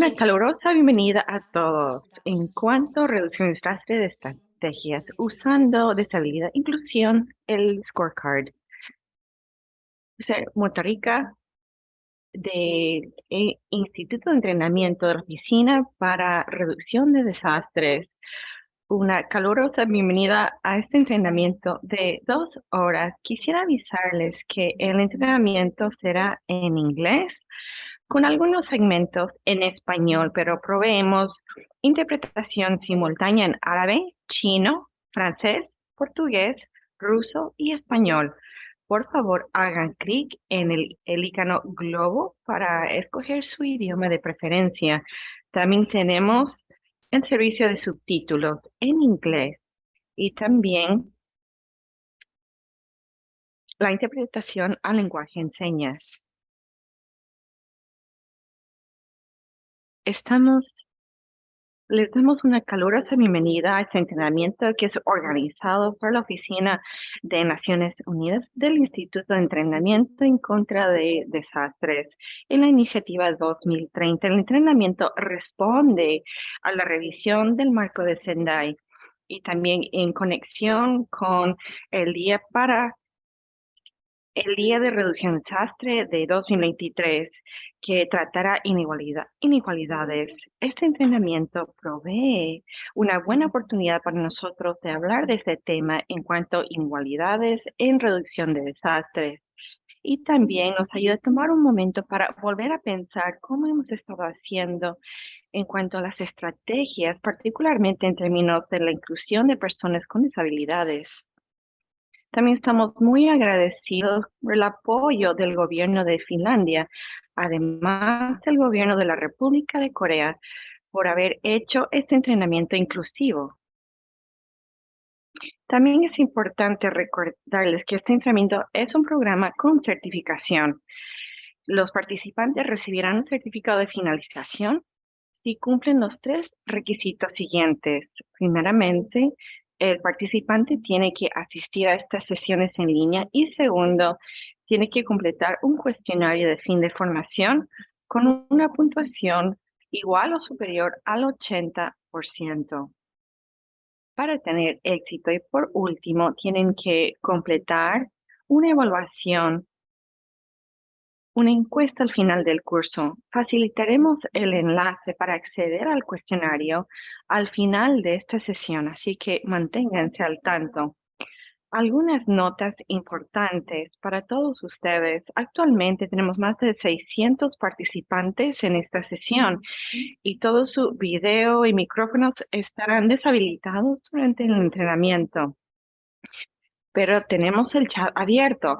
Una calurosa bienvenida a todos. En cuanto a reducción de desastre de estrategias, usando deshabilidad, inclusión, el scorecard. Rica del Instituto de Entrenamiento de la Oficina para Reducción de Desastres. Una calurosa bienvenida a este entrenamiento de 2 horas. Quisiera avisarles que el entrenamiento será en inglés, con algunos segmentos en español, pero proveemos interpretación simultánea en árabe, chino, francés, portugués, ruso y español. Por favor, hagan clic en el icono globo para escoger su idioma de preferencia. También tenemos el servicio de subtítulos en inglés y también la interpretación al lenguaje en señas. Les damos una calurosa bienvenida a este entrenamiento que es organizado por la Oficina de Naciones Unidas del Instituto de Entrenamiento en contra de Desastres. En la iniciativa 2030, el entrenamiento responde a la revisión del marco de Sendai y también en conexión con el Día de Reducción de Desastre de 2023, que tratará inequalidades. Este entrenamiento provee una buena oportunidad para nosotros de hablar de este tema en cuanto a inequalidades en reducción de desastres. Y también nos ayuda a tomar un momento para volver a pensar cómo hemos estado haciendo en cuanto a las estrategias, particularmente en términos de la inclusión de personas con disabilidades. También estamos muy agradecidos por el apoyo del gobierno de Finlandia, además del gobierno de la República de Corea, por haber hecho este entrenamiento inclusivo. También es importante recordarles que este entrenamiento es un programa con certificación. Los participantes recibirán un certificado de finalización si cumplen los 3 requisitos siguientes. Primeramente, el participante tiene que asistir a estas sesiones en línea y segundo, tiene que completar un cuestionario de fin de formación con una puntuación igual o superior al 80%. Para tener éxito y por último, tienen que completar una evaluación, una encuesta al final del curso. Facilitaremos el enlace para acceder al cuestionario al final de esta sesión, así que manténganse al tanto. Algunas notas importantes para todos ustedes. Actualmente tenemos más de 600 participantes en esta sesión y todo su video y micrófonos estarán deshabilitados durante el entrenamiento. Pero tenemos el chat abierto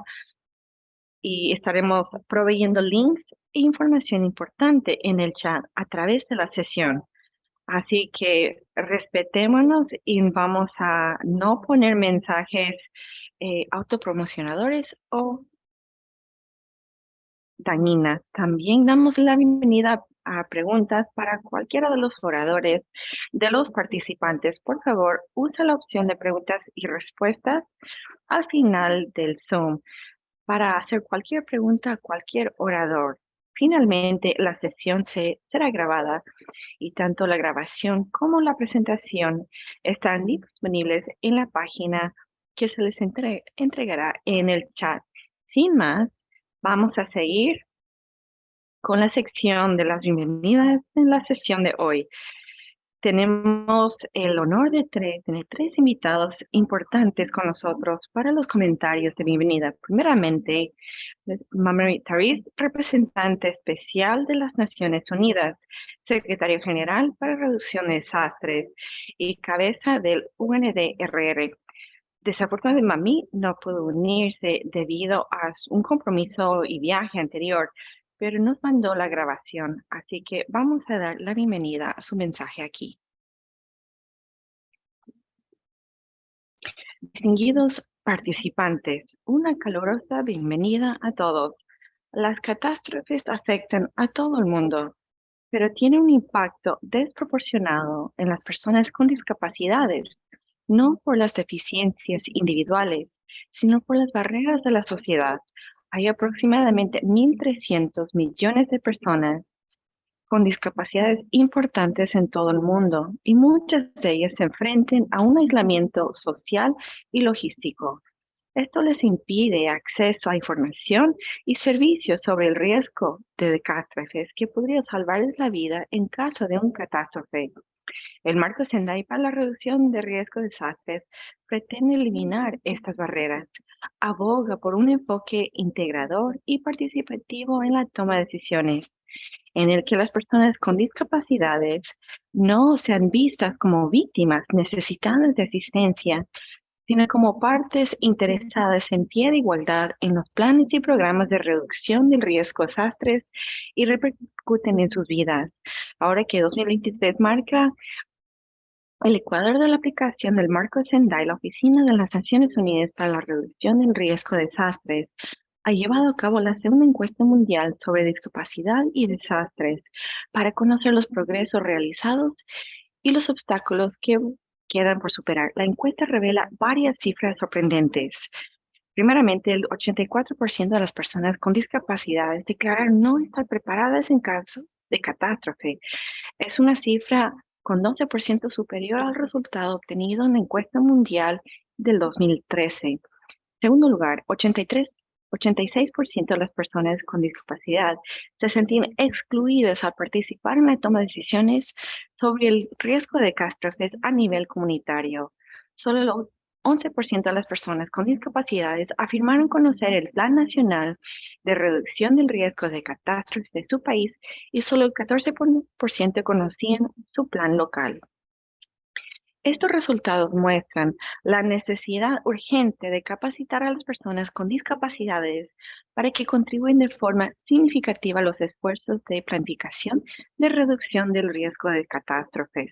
y estaremos proveyendo links e información importante en el chat a través de la sesión. Así que respetémonos y vamos a no poner mensajes autopromocionadores o dañinas. También damos la bienvenida a preguntas para cualquiera de los oradores, de los participantes. Por favor, usa la opción de preguntas y respuestas al final del Zoom para hacer cualquier pregunta a cualquier orador. Finalmente, la sesión será grabada y tanto la grabación como la presentación están disponibles en la página que se les entregará en el chat. Sin más, vamos a seguir con la sección de las bienvenidas en la sesión de hoy. Tenemos el honor de tener 3 invitados importantes con nosotros para los comentarios de bienvenida. Primeramente, Mamary Tariz, representante especial de las Naciones Unidas, secretario general para reducción de desastres y cabeza del UNDRR. Desafortunadamente, Mami no pudo unirse debido a un compromiso y viaje anterior, pero nos mandó la grabación, así que vamos a dar la bienvenida a su mensaje aquí. Distinguidos participantes, una calurosa bienvenida a todos. Las catástrofes afectan a todo el mundo, pero tienen un impacto desproporcionado en las personas con discapacidades, no por las deficiencias individuales, sino por las barreras de la sociedad. Hay aproximadamente 1.300 millones de personas con discapacidades importantes en todo el mundo y muchas de ellas se enfrentan a un aislamiento social y logístico. Esto les impide acceso a información y servicios sobre el riesgo de catástrofes que podría salvarles la vida en caso de una catástrofe. El marco Sendai para la reducción de riesgo de desastres pretende eliminar estas barreras, aboga por un enfoque integrador y participativo en la toma de decisiones, en el que las personas con discapacidades no sean vistas como víctimas necesitadas de asistencia, sino como partes interesadas en pie de igualdad en los planes y programas de reducción del riesgo de desastres y repercuten en sus vidas. Ahora que 2023 marca el Ecuador de la aplicación del Marco Sendai, la Oficina de las Naciones Unidas para la Reducción del Riesgo de Desastres, ha llevado a cabo la segunda encuesta mundial sobre discapacidad y desastres para conocer los progresos realizados y los obstáculos que quedan por superar. La encuesta revela varias cifras sorprendentes. Primeramente, el 84% de las personas con discapacidades declaran no estar preparadas en caso de catástrofe. Es una cifra con 12% superior al resultado obtenido en la encuesta mundial del 2013. Segundo lugar, 86% de las personas con discapacidad se sentían excluidas al participar en la toma de decisiones sobre el riesgo de catástrofes a nivel comunitario. Solo el 11% de las personas con discapacidades afirmaron conocer el Plan Nacional de Reducción del Riesgo de Catástrofes de su país y solo el 14% conocían su plan local. Estos resultados muestran la necesidad urgente de capacitar a las personas con discapacidades para que contribuyan de forma significativa a los esfuerzos de planificación de reducción del riesgo de catástrofes.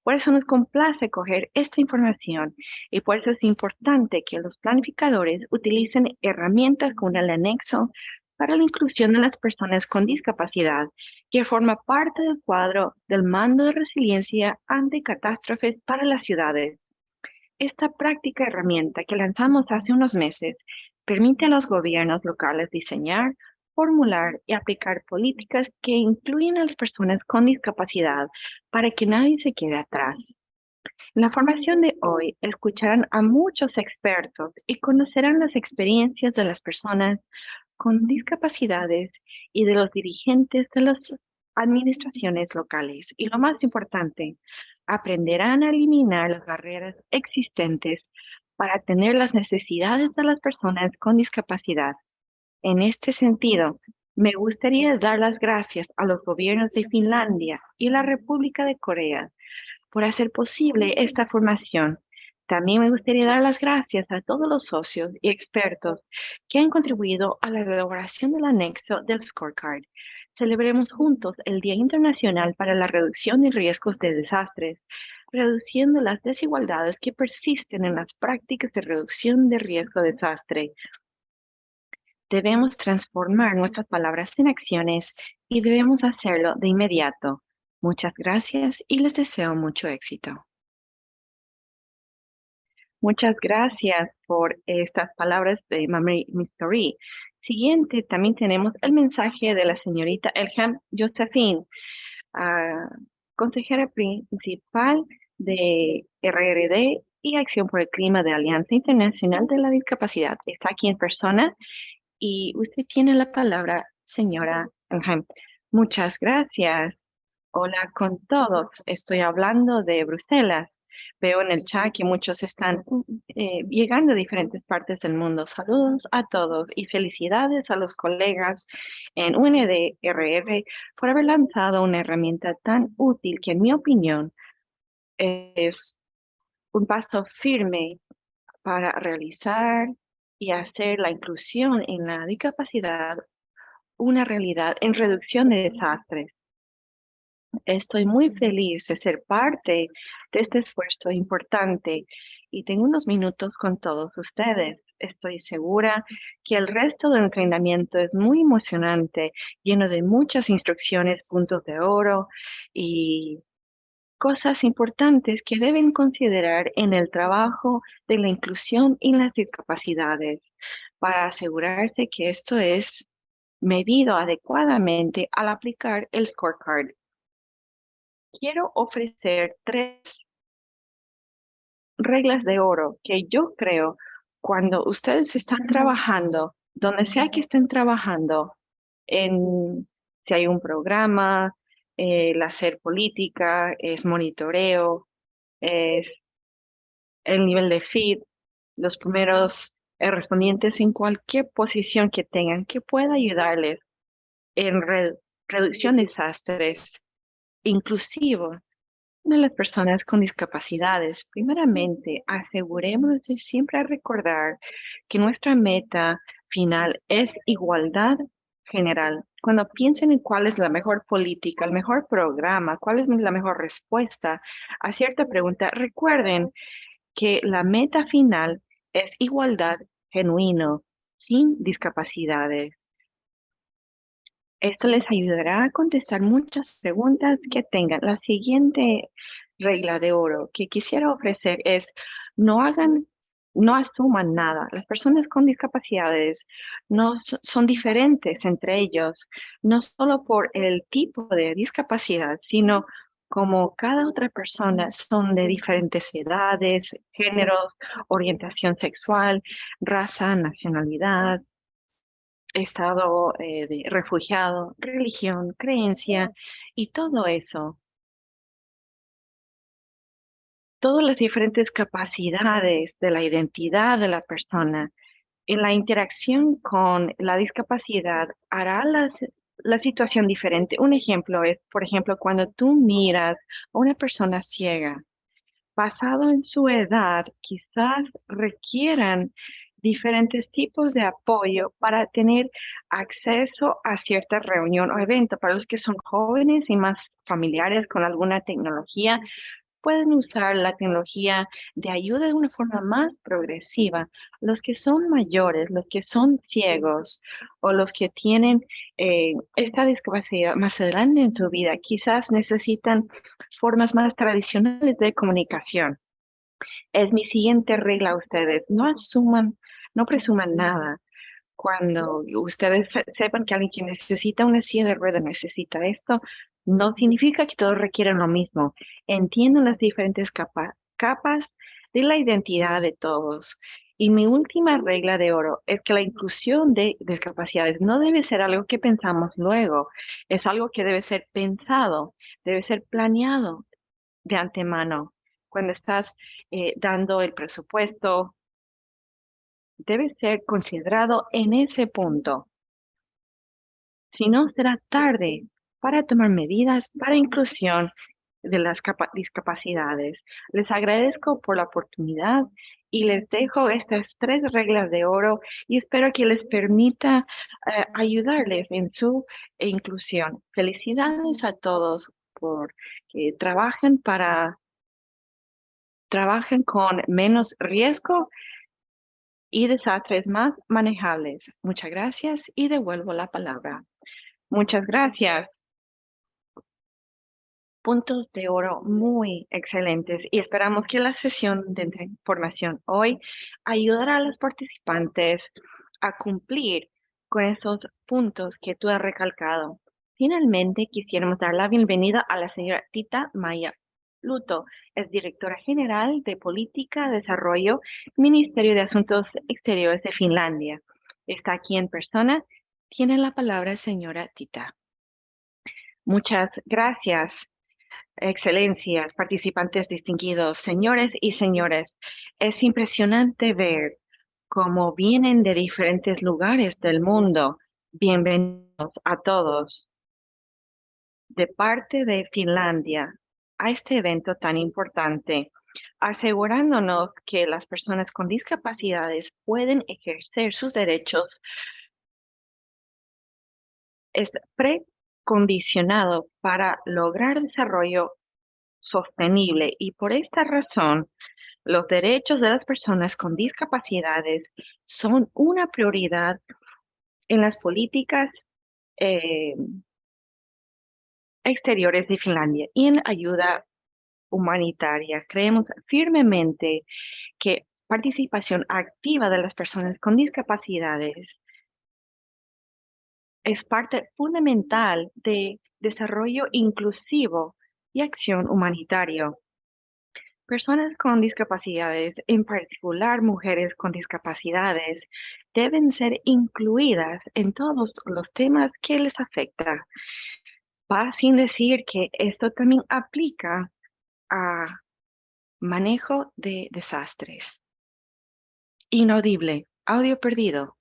Por eso nos complace coger esta información y por eso es importante que los planificadores utilicen herramientas como el anexo para la inclusión de las personas con discapacidad, que forma parte del cuadro del Mando de Resiliencia ante Catástrofes para las ciudades. Esta práctica herramienta que lanzamos hace unos meses permite a los gobiernos locales diseñar, formular y aplicar políticas que incluyen a las personas con discapacidad para que nadie se quede atrás. En la formación de hoy escucharán a muchos expertos y conocerán las experiencias de las personas con discapacidades y de los dirigentes de las administraciones locales. Y lo más importante, aprenderán a eliminar las barreras existentes para atender las necesidades de las personas con discapacidad. En este sentido, me gustaría dar las gracias a los gobiernos de Finlandia y la República de Corea por hacer posible esta formación. También me gustaría dar las gracias a todos los socios y expertos que han contribuido a la elaboración del anexo del scorecard. Celebremos juntos el Día Internacional para la Reducción de Riesgos de Desastres, reduciendo las desigualdades que persisten en las prácticas de reducción de riesgo de desastre. Debemos transformar nuestras palabras en acciones y debemos hacerlo de inmediato. Muchas gracias y les deseo mucho éxito. Muchas gracias por estas palabras de Mamie Mystery. Siguiente, también tenemos el mensaje de la señorita Elham Josephine, consejera principal de RRD y Acción por el Clima de Alianza Internacional de la Discapacidad. Está aquí en persona y usted tiene la palabra, señora Elham. Muchas gracias. Hola con todos. Estoy hablando de Bruselas. Veo en el chat que muchos están llegando de diferentes partes del mundo. Saludos a todos y felicidades a los colegas en UNDRR por haber lanzado una herramienta tan útil que, en mi opinión, es un paso firme para realizar y hacer la inclusión en la discapacidad una realidad en reducción de desastres. Estoy muy feliz de ser parte de este esfuerzo importante y tengo unos minutos con todos ustedes. Estoy segura que el resto del entrenamiento es muy emocionante, lleno de muchas instrucciones, puntos de oro y cosas importantes que deben considerar en el trabajo de la inclusión y las discapacidades para asegurarse que esto es medido adecuadamente al aplicar el scorecard. Quiero ofrecer 3 reglas de oro que yo creo cuando ustedes están trabajando, donde sea que estén trabajando, si hay un programa, el hacer política, es monitoreo, es el nivel de feed, los primeros respondientes en cualquier posición que tengan que pueda ayudarles en reducción de desastres, inclusive de las personas con discapacidades. Primeramente, asegurémonos de siempre recordar que nuestra meta final es igualdad general. Cuando piensen en cuál es la mejor política, el mejor programa, cuál es la mejor respuesta a cierta pregunta, recuerden que la meta final es igualdad genuino, sin discapacidades. Esto les ayudará a contestar muchas preguntas que tengan. La siguiente regla de oro que quisiera ofrecer es no asuman nada. Las personas con discapacidades son diferentes entre ellos, no solo por el tipo de discapacidad, sino como cada otra persona son de diferentes edades, géneros, orientación sexual, raza, nacionalidad, estado de refugiado, religión, creencia y todo eso. Todas las diferentes capacidades de la identidad de la persona en la interacción con la discapacidad hará la situación diferente. Un ejemplo es, por ejemplo, cuando tú miras a una persona ciega, basado en su edad, quizás requieran diferentes tipos de apoyo para tener acceso a cierta reunión o evento. Para los que son jóvenes y más familiares con alguna tecnología, pueden usar la tecnología de ayuda de una forma más progresiva. Los que son mayores, los que son ciegos o los que tienen esta discapacidad más adelante en su vida, quizás necesitan formas más tradicionales de comunicación. Es mi siguiente regla a ustedes. No presuman nada. Cuando ustedes sepan que alguien que necesita una silla de ruedas necesita esto, no significa que todos requieren lo mismo. Entiendan las diferentes capas de la identidad de todos. Y mi última regla de oro es que la inclusión de discapacidades no debe ser algo que pensamos luego, es algo que debe ser pensado, debe ser planeado de antemano. Cuando estás dando el presupuesto, debe ser considerado en ese punto. Si no, será tarde para tomar medidas para inclusión de las discapacidades. Les agradezco por la oportunidad y les dejo estas 3 reglas de oro y espero que les permita ayudarles en su inclusión. Felicidades a todos por que trabajen con menos riesgo y desastres más manejables. Muchas gracias y devuelvo la palabra. Muchas gracias. Puntos de oro muy excelentes y esperamos que la sesión de información hoy ayudará a los participantes a cumplir con esos puntos que tú has recalcado. Finalmente, quisiéramos dar la bienvenida a la señora Tita Maya Luto, es directora general de Política, Desarrollo, Ministerio de Asuntos Exteriores de Finlandia. Está aquí en persona. Tiene la palabra señora Tita. Muchas gracias. Excelencias, participantes distinguidos, señores y señores, es impresionante ver cómo vienen de diferentes lugares del mundo. Bienvenidos a todos de parte de Finlandia a este evento tan importante, asegurándonos que las personas con discapacidades pueden ejercer sus derechos. Es precondicionado para lograr desarrollo sostenible y por esta razón los derechos de las personas con discapacidades son una prioridad en las políticas eh, exteriores de Finlandia y en ayuda humanitaria. Creemos firmemente que participación activa de las personas con discapacidades es parte fundamental de desarrollo inclusivo y acción humanitario. Personas con discapacidades, en particular mujeres con discapacidades, deben ser incluidas en todos los temas que les afectan. Va sin decir que esto también aplica a manejo de desastres. Inaudible, audio perdido,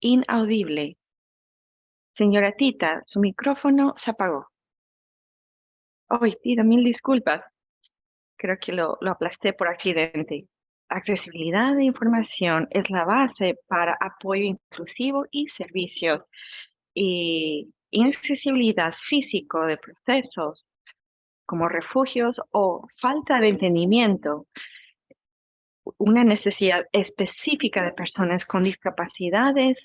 inaudible. Señora Tita, su micrófono se apagó. Ay, pido mil disculpas. Creo que lo aplasté por accidente. Accesibilidad de información es la base para apoyo inclusivo y servicios. Y inaccesibilidad físico de procesos como refugios o falta de entendimiento, una necesidad específica de personas con discapacidades,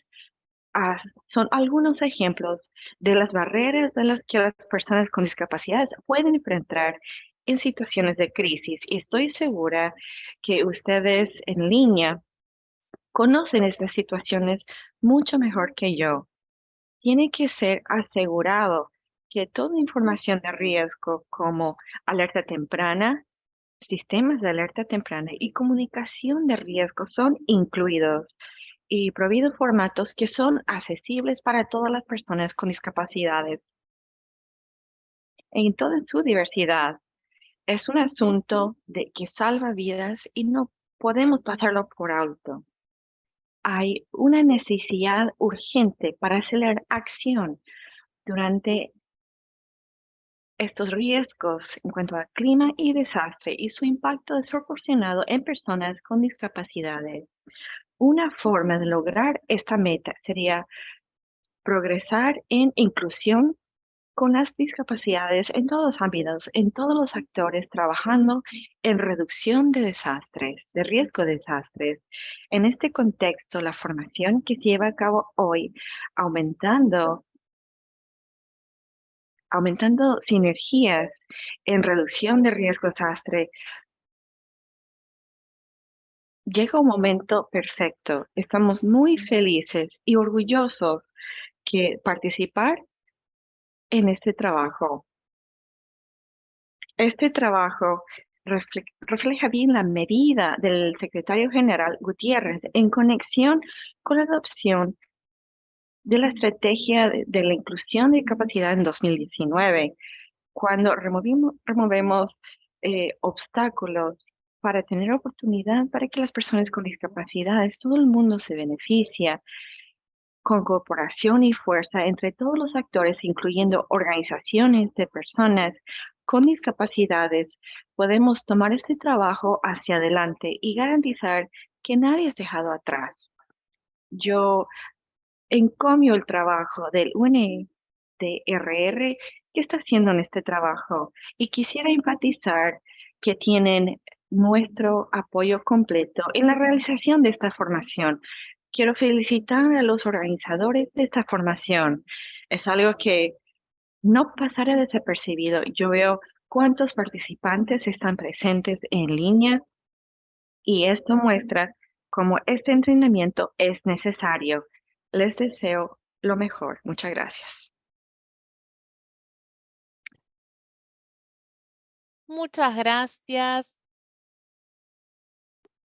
son algunos ejemplos de las barreras de las que las personas con discapacidades pueden enfrentar en situaciones de crisis. Y estoy segura que ustedes en línea conocen estas situaciones mucho mejor que yo. Tiene que ser asegurado que toda información de riesgo como alerta temprana, sistemas de alerta temprana y comunicación de riesgo son incluidos y prohibido formatos que son accesibles para todas las personas con discapacidades en toda su diversidad. Es un asunto de que salva vidas y no podemos pasarlo por alto. Hay una necesidad urgente para acelerar acción durante estos riesgos en cuanto al clima y desastre y su impacto desproporcionado en personas con discapacidades. Una forma de lograr esta meta sería progresar en inclusión con las discapacidades en todos los ámbitos, en todos los actores trabajando en reducción de desastres, de riesgo de desastres. En este contexto, la formación que se lleva a cabo hoy, aumentando, aumentando sinergias en reducción de riesgo de desastre, llega un momento perfecto. Estamos muy felices y orgullosos que participar en este trabajo. Este trabajo refleja bien la medida del secretario general Gutiérrez en conexión con la adopción de la estrategia de la inclusión de capacidad en 2019, cuando removemos obstáculos para tener oportunidad para que las personas con discapacidades, todo el mundo se beneficia con cooperación y fuerza entre todos los actores, incluyendo organizaciones de personas con discapacidades, podemos tomar este trabajo hacia adelante y garantizar que nadie es dejado atrás. Yo encomio el trabajo del UNDRR que está haciendo en este trabajo y quisiera enfatizar que tienen nuestro apoyo completo en la realización de esta formación. Quiero felicitar a los organizadores de esta formación. Es algo que no pasará desapercibido. Yo veo cuántos participantes están presentes en línea y esto muestra cómo este entrenamiento es necesario. Les deseo lo mejor. Muchas gracias. Muchas gracias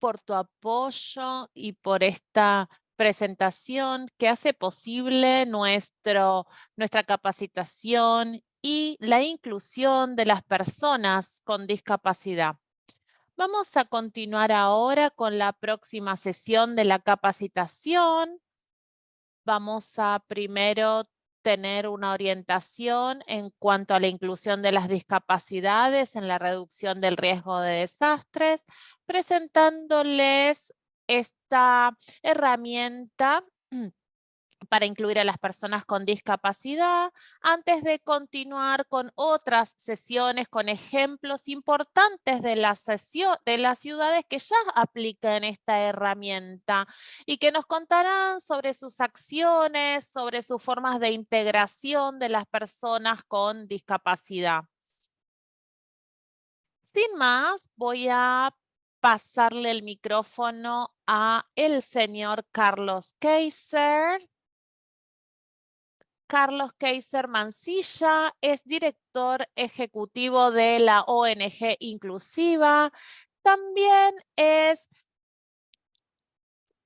por tu apoyo y por esta presentación que hace posible nuestra capacitación y la inclusión de las personas con discapacidad. Vamos a continuar ahora con la próxima sesión de la capacitación. Vamos a primero tener una orientación en cuanto a la inclusión de las discapacidades en la reducción del riesgo de desastres, presentándoles esta herramienta para incluir a las personas con discapacidad, antes de continuar con otras sesiones con ejemplos importantes de de las ciudades que ya aplican esta herramienta y que nos contarán sobre sus acciones, sobre sus formas de integración de las personas con discapacidad. Sin más, voy a pasarle el micrófono a el señor Carlos Kaiser. Carlos Kaiser Mancilla, es director ejecutivo de la ONG Inclusiva. También es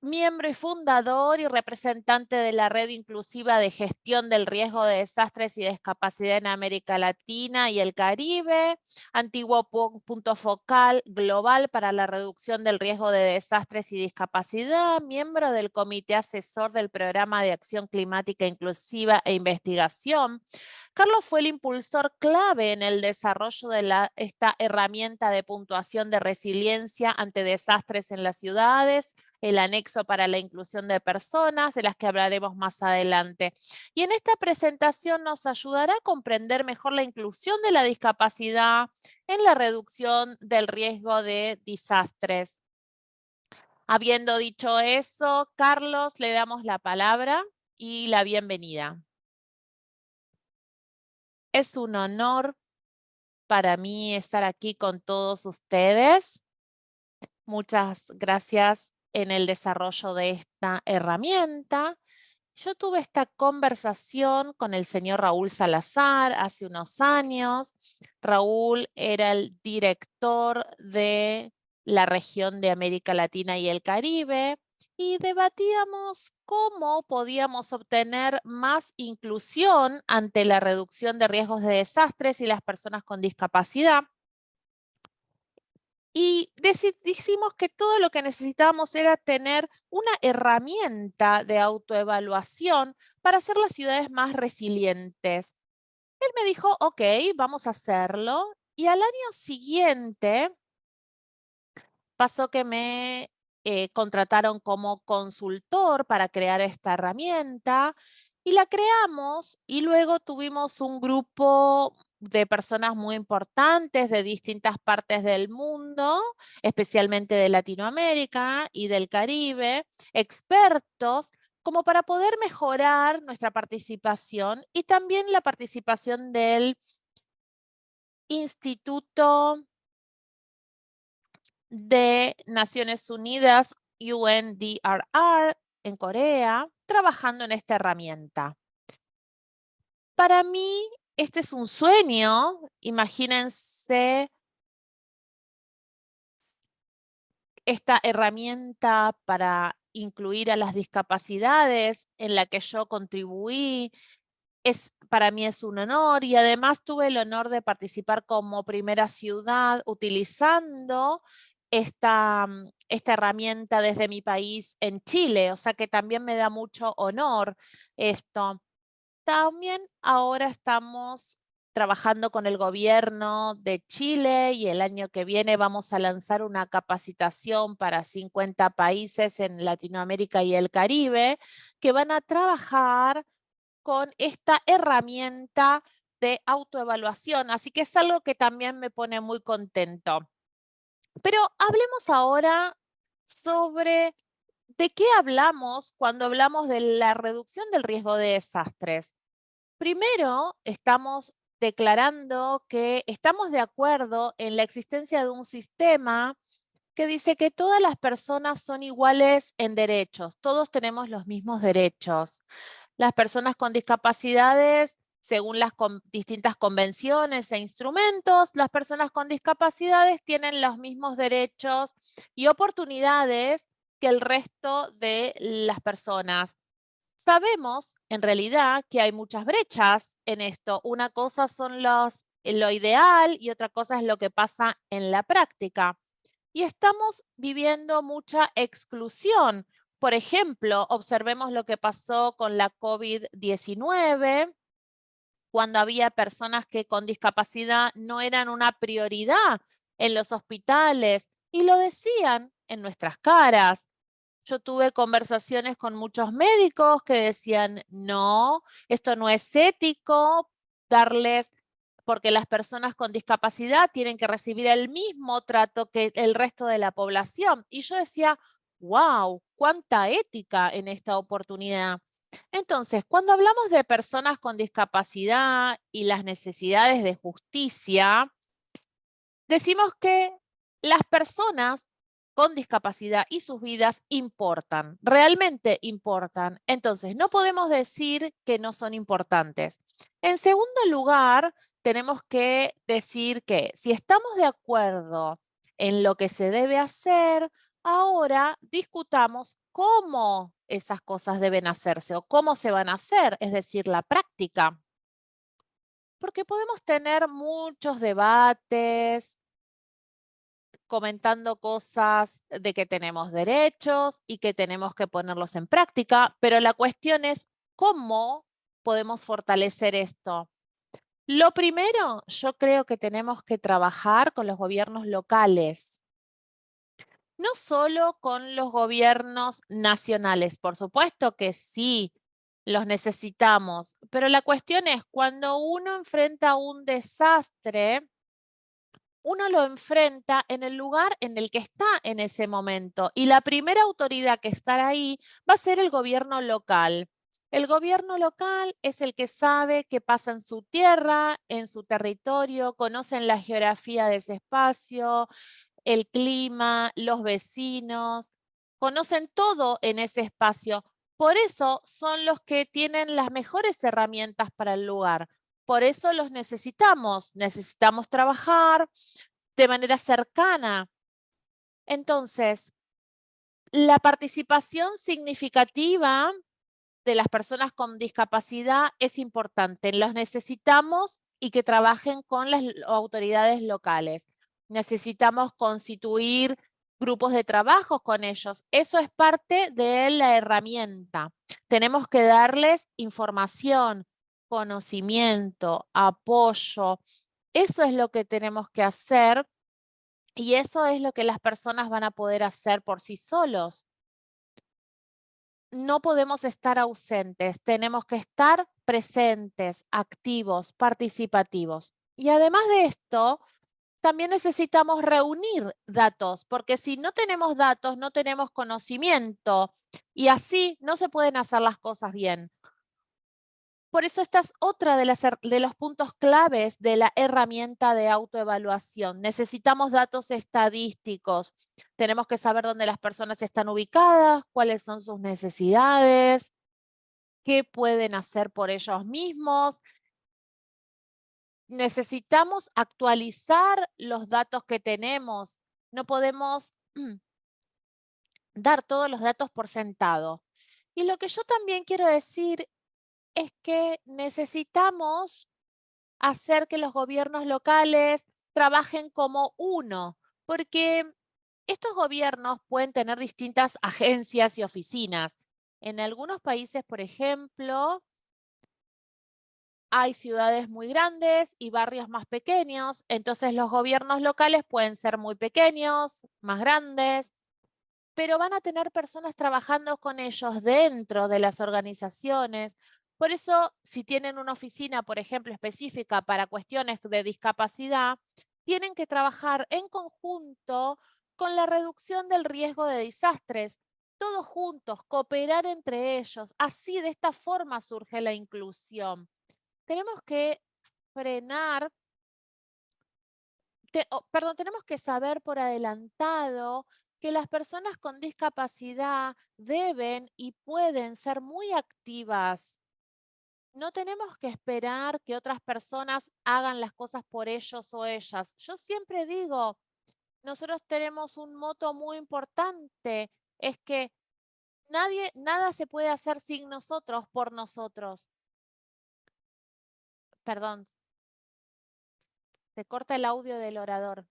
miembro y fundador y representante de la Red Inclusiva de Gestión del Riesgo de Desastres y Discapacidad en América Latina y el Caribe, antiguo punto focal global para la reducción del riesgo de desastres y discapacidad, miembro del Comité Asesor del Programa de Acción Climática Inclusiva e Investigación. Carlos fue el impulsor clave en el desarrollo de esta herramienta de puntuación de resiliencia ante desastres en las ciudades, el anexo para la inclusión de personas, de las que hablaremos más adelante. Y en esta presentación nos ayudará a comprender mejor la inclusión de la discapacidad en la reducción del riesgo de desastres. Habiendo dicho eso, Carlos, le damos la palabra y la bienvenida. Es un honor para mí estar aquí con todos ustedes. Muchas gracias en el desarrollo de esta herramienta. Yo tuve esta conversación con el señor Raúl Salazar hace unos años. Raúl era el director de la región de América Latina y el Caribe y debatíamos cómo podíamos obtener más inclusión ante la reducción de riesgos de desastres y las personas con discapacidad. Y decimos que todo lo que necesitábamos era tener una herramienta de autoevaluación para hacer las ciudades más resilientes. Él me dijo, ok, vamos a hacerlo. Y al año siguiente pasó que me contrataron como consultor para crear esta herramienta y la creamos y luego tuvimos un grupo de personas muy importantes de distintas partes del mundo, especialmente de Latinoamérica y del Caribe, expertos, como para poder mejorar nuestra participación y también la participación del Instituto de Naciones Unidas, UNDRR, en Corea, trabajando en esta herramienta. Para mí, este es un sueño. Imagínense esta herramienta para incluir a las discapacidades en la que yo contribuí. Para mí es un honor y además tuve el honor de participar como primera ciudad utilizando esta herramienta desde mi país en Chile, o sea que también me da mucho honor esto. También ahora estamos trabajando con el gobierno de Chile y el año que viene vamos a lanzar una capacitación para 50 países en Latinoamérica y el Caribe que van a trabajar con esta herramienta de autoevaluación. Así que es algo que también me pone muy contento. Pero hablemos ahora sobre de qué hablamos cuando hablamos de la reducción del riesgo de desastres. Primero, estamos declarando que estamos de acuerdo en la existencia de un sistema que dice que todas las personas son iguales en derechos, todos tenemos los mismos derechos. Las personas con discapacidades, según las distintas convenciones e instrumentos, las personas con discapacidades tienen los mismos derechos y oportunidades que el resto de las personas. Sabemos, en realidad, que hay muchas brechas en esto. Una cosa son lo ideal y otra cosa es lo que pasa en la práctica. Y estamos viviendo mucha exclusión. Por ejemplo, observemos lo que pasó con la COVID-19, cuando había personas que con discapacidad no eran una prioridad en los hospitales y lo decían en nuestras caras. Yo tuve conversaciones con muchos médicos que decían, no, esto no es ético, porque las personas con discapacidad tienen que recibir el mismo trato que el resto de la población. Y yo decía, wow, cuánta ética en esta oportunidad. Entonces, cuando hablamos de personas con discapacidad y las necesidades de justicia, decimos que las personas con discapacidad y sus vidas importan, realmente importan. Entonces, no podemos decir que no son importantes. En segundo lugar, tenemos que decir que si estamos de acuerdo en lo que se debe hacer, ahora discutamos cómo esas cosas deben hacerse o cómo se van a hacer, es decir, la práctica. Porque podemos tener muchos debates, comentando cosas de que tenemos derechos y que tenemos que ponerlos en práctica, pero la cuestión es cómo podemos fortalecer esto. Lo primero, yo creo que tenemos que trabajar con los gobiernos locales, no solo con los gobiernos nacionales, por supuesto que sí, los necesitamos, pero la cuestión es cuando uno enfrenta un desastre, uno lo enfrenta en el lugar en el que está en ese momento y la primera autoridad que estará ahí va a ser el gobierno local. El gobierno local es el que sabe qué pasa en su tierra, en su territorio, conocen la geografía de ese espacio, el clima, los vecinos, conocen todo en ese espacio. Por eso son los que tienen las mejores herramientas para el lugar. Por eso los necesitamos. Necesitamos trabajar de manera cercana. Entonces, la participación significativa de las personas con discapacidad es importante. Los necesitamos y que trabajen con las autoridades locales. Necesitamos constituir grupos de trabajo con ellos. Eso es parte de la herramienta. Tenemos que darles información, conocimiento, apoyo. Eso es lo que tenemos que hacer y eso es lo que las personas van a poder hacer por sí solos. No podemos estar ausentes, tenemos que estar presentes, activos, participativos. Y además de esto, también necesitamos reunir datos, porque si no tenemos datos, no tenemos conocimiento y así no se pueden hacer las cosas bien. Por eso esta es otra de los puntos claves de la herramienta de autoevaluación. Necesitamos datos estadísticos. Tenemos que saber dónde las personas están ubicadas, cuáles son sus necesidades, qué pueden hacer por ellos mismos. Necesitamos actualizar los datos que tenemos. No podemos dar todos los datos por sentado. Y lo que yo también quiero decir es que necesitamos hacer que los gobiernos locales trabajen como uno, porque estos gobiernos pueden tener distintas agencias y oficinas. En algunos países, por ejemplo, hay ciudades muy grandes y barrios más pequeños, entonces los gobiernos locales pueden ser muy pequeños, más grandes, pero van a tener personas trabajando con ellos dentro de las organizaciones. Por eso, si tienen una oficina, por ejemplo, específica para cuestiones de discapacidad, tienen que trabajar en conjunto con la reducción del riesgo de desastres, todos juntos, cooperar entre ellos. Así, de esta forma surge la inclusión. Tenemos que frenar, tenemos que saber por adelantado que las personas con discapacidad deben y pueden ser muy activas. No tenemos que esperar que otras personas hagan las cosas por ellos o ellas. Yo siempre digo, nosotros tenemos un moto muy importante, es que nada se puede hacer sin nosotros, por nosotros. Perdón, se corta el audio del orador.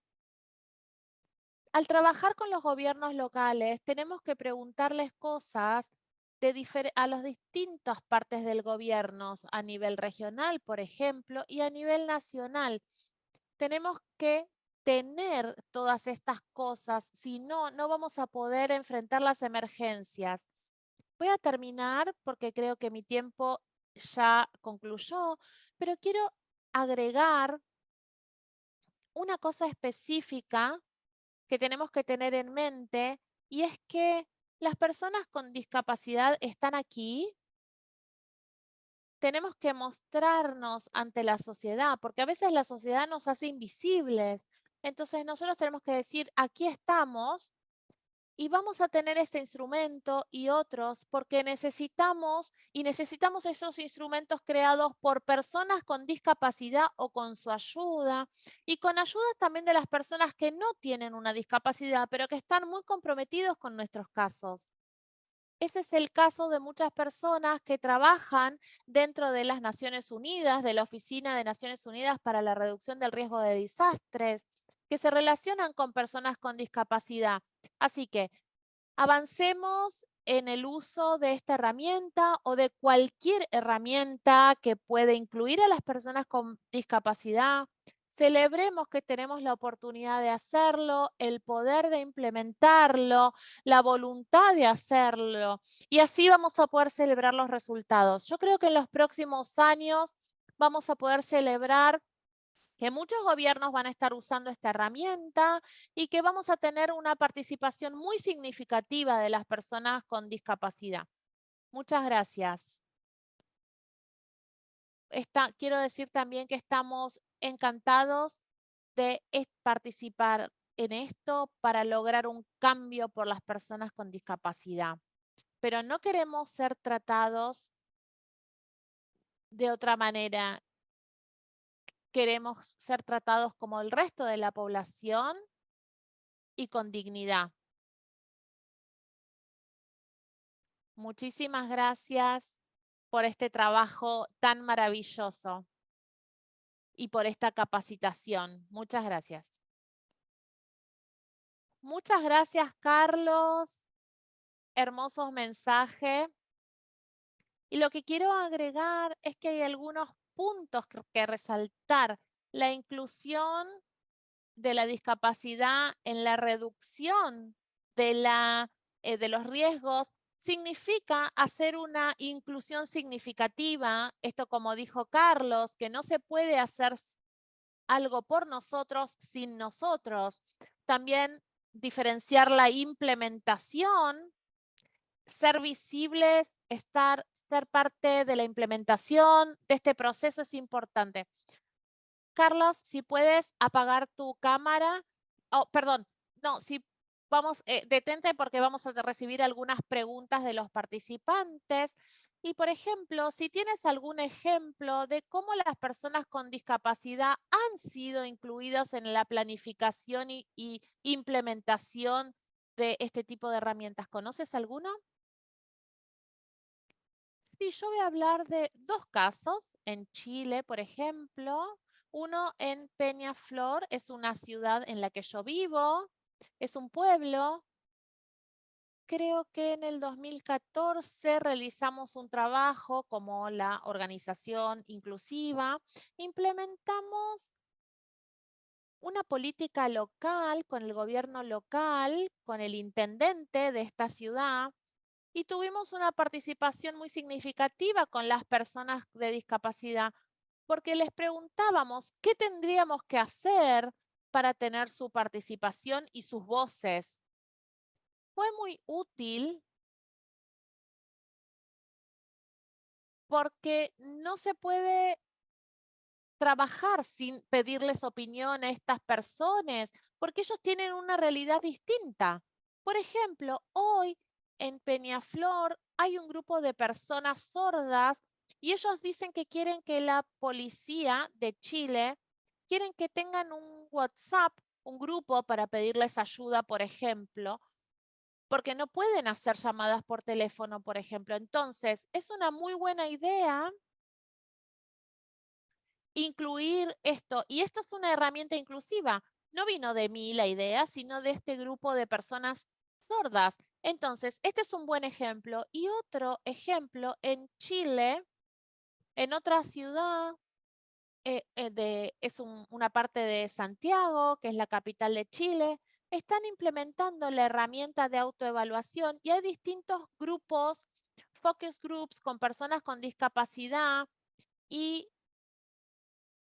Al trabajar con los gobiernos locales, tenemos que preguntarles cosas a las distintas partes del gobierno, a nivel regional, por ejemplo, y a nivel nacional. Tenemos que tener todas estas cosas, si no, no vamos a poder enfrentar las emergencias. Voy a terminar porque creo que mi tiempo ya concluyó, pero quiero agregar una cosa específica que tenemos que tener en mente y es que las personas con discapacidad están aquí. Tenemos que mostrarnos ante la sociedad, porque a veces la sociedad nos hace invisibles. Entonces nosotros tenemos que decir, aquí estamos Y vamos a tener este instrumento y otros porque necesitamos esos instrumentos creados por personas con discapacidad o con su ayuda y con ayuda también de las personas que no tienen una discapacidad, pero que están muy comprometidos con nuestros casos. Ese es el caso de muchas personas que trabajan dentro de las Naciones Unidas, de la Oficina de Naciones Unidas para la Reducción del Riesgo de Desastres, que se relacionan con personas con discapacidad. Así que avancemos en el uso de esta herramienta o de cualquier herramienta que puede incluir a las personas con discapacidad. Celebremos que tenemos la oportunidad de hacerlo, el poder de implementarlo, la voluntad de hacerlo, y así vamos a poder celebrar los resultados. Yo creo que en los próximos años vamos a poder celebrar que muchos gobiernos van a estar usando esta herramienta y que vamos a tener una participación muy significativa de las personas con discapacidad. Muchas gracias. Quiero decir también que estamos encantados de participar en esto para lograr un cambio por las personas con discapacidad. Pero no queremos ser tratados de otra manera. Queremos ser tratados como el resto de la población y con dignidad. Muchísimas gracias por este trabajo tan maravilloso y por esta capacitación. Muchas gracias. Muchas gracias, Carlos. Hermosos mensajes. Y lo que quiero agregar es que hay algunos puntos que resaltar. La inclusión de la discapacidad en la reducción de los riesgos significa hacer una inclusión significativa. Esto, como dijo Carlos, que no se puede hacer algo por nosotros sin nosotros. También diferenciar la implementación, ser visibles, ser parte de la implementación de este proceso es importante. Carlos, si puedes apagar tu cámara. Oh, perdón, no, si vamos, detente porque vamos a recibir algunas preguntas de los participantes. Y, por ejemplo, si tienes algún ejemplo de cómo las personas con discapacidad han sido incluidas en la planificación y implementación de este tipo de herramientas, ¿conoces alguno? Sí, yo voy a hablar de dos casos en Chile, por ejemplo. Uno en Peñaflor, es una ciudad en la que yo vivo, es un pueblo. Creo que en el 2014 realizamos un trabajo como la organización inclusiva. Implementamos una política local con el gobierno local, con el intendente de esta ciudad, y tuvimos una participación muy significativa con las personas de discapacidad, porque les preguntábamos qué tendríamos que hacer para tener su participación y sus voces. Fue muy útil porque no se puede trabajar sin pedirles opinión a estas personas, porque ellos tienen una realidad distinta. Por ejemplo, hoy en Peñaflor hay un grupo de personas sordas y ellos dicen que quieren que la policía de Chile, quieren que tengan un WhatsApp, un grupo para pedirles ayuda, por ejemplo, porque no pueden hacer llamadas por teléfono, por ejemplo. Entonces, es una muy buena idea incluir esto. Y esto es una herramienta inclusiva. No vino de mí la idea, sino de este grupo de personas sordas. Entonces, este es un buen ejemplo. Y otro ejemplo, en Chile, en otra ciudad, una parte de Santiago, que es la capital de Chile, están implementando la herramienta de autoevaluación y hay distintos grupos, focus groups con personas con discapacidad, y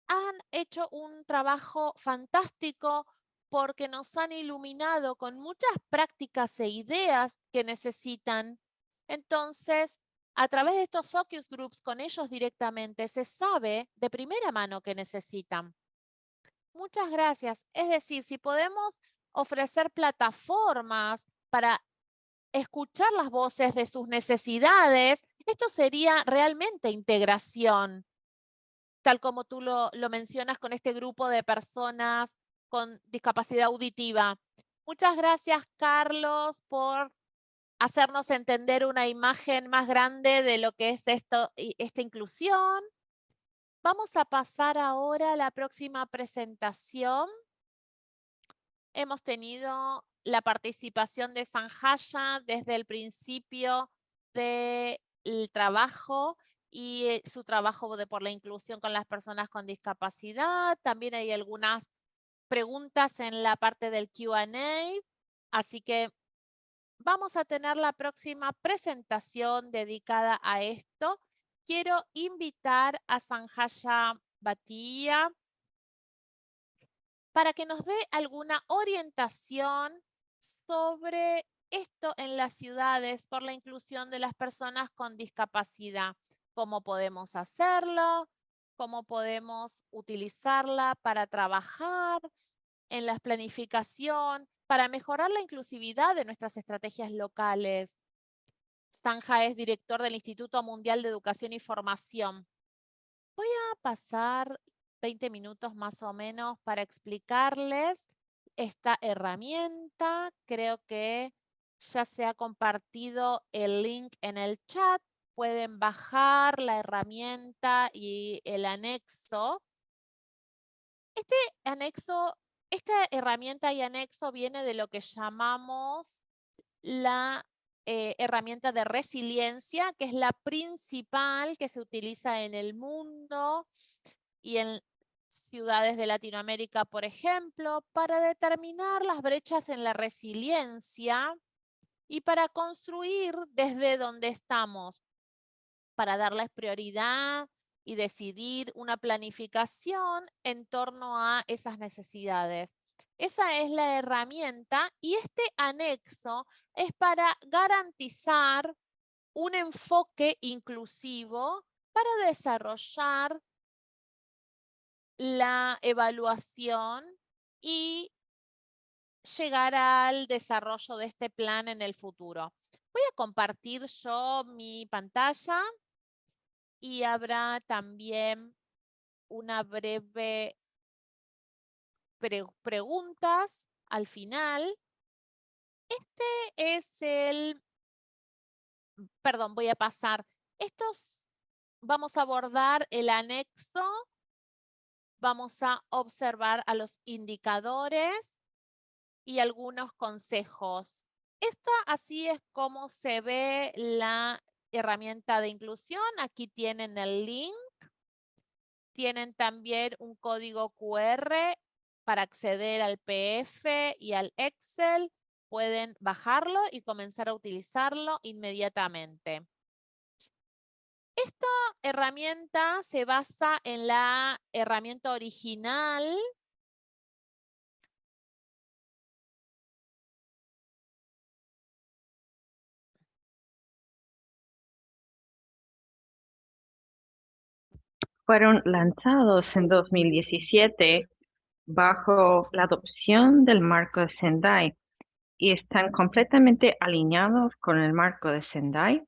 han hecho un trabajo fantástico porque nos han iluminado con muchas prácticas e ideas que necesitan. Entonces, a través de estos focus groups con ellos directamente, se sabe de primera mano que necesitan. Muchas gracias. Es decir, si podemos ofrecer plataformas para escuchar las voces de sus necesidades. Esto sería realmente integración, tal como tú lo mencionas con este grupo de personas con discapacidad auditiva. Muchas gracias, Carlos, por hacernos entender una imagen más grande de lo que es esta inclusión. Vamos a pasar ahora a la próxima presentación. Hemos tenido la participación de Sanjaya desde el principio del trabajo y su trabajo por la inclusión con las personas con discapacidad. También hay algunas preguntas en la parte del Q&A, así que vamos a tener la próxima presentación dedicada a esto. Quiero invitar a Sanjaya Bhatia para que nos dé alguna orientación sobre esto en las ciudades por la inclusión de las personas con discapacidad. ¿Cómo podemos hacerlo? ¿Cómo podemos utilizarla para trabajar en la planificación, para mejorar la inclusividad de nuestras estrategias locales? Sanja es director del Instituto Mundial de Educación y Formación. Voy a pasar 20 minutos más o menos para explicarles esta herramienta. Creo que ya se ha compartido el link en el chat. Pueden bajar la herramienta y el anexo. Esta herramienta y anexo viene de lo que llamamos la herramienta de resiliencia, que es la principal que se utiliza en el mundo y en ciudades de Latinoamérica, por ejemplo, para determinar las brechas en la resiliencia y para construir desde donde estamos, para darles prioridad y decidir una planificación en torno a esas necesidades. Esa es la herramienta y este anexo es para garantizar un enfoque inclusivo para desarrollar la evaluación y llegar al desarrollo de este plan en el futuro. Voy a compartir yo mi pantalla y habrá también una breve preguntas al final. Perdón, voy a pasar. Vamos a abordar el anexo. Vamos a observar a los indicadores y algunos consejos. Así es como se ve la herramienta de inclusión. Aquí tienen el link. Tienen también un código QR para acceder al PDF y al Excel. Pueden bajarlo y comenzar a utilizarlo inmediatamente. Esta herramienta se basa en la herramienta original Fueron lanzados en 2017 bajo la adopción del marco de Sendai y están completamente alineados con el marco de Sendai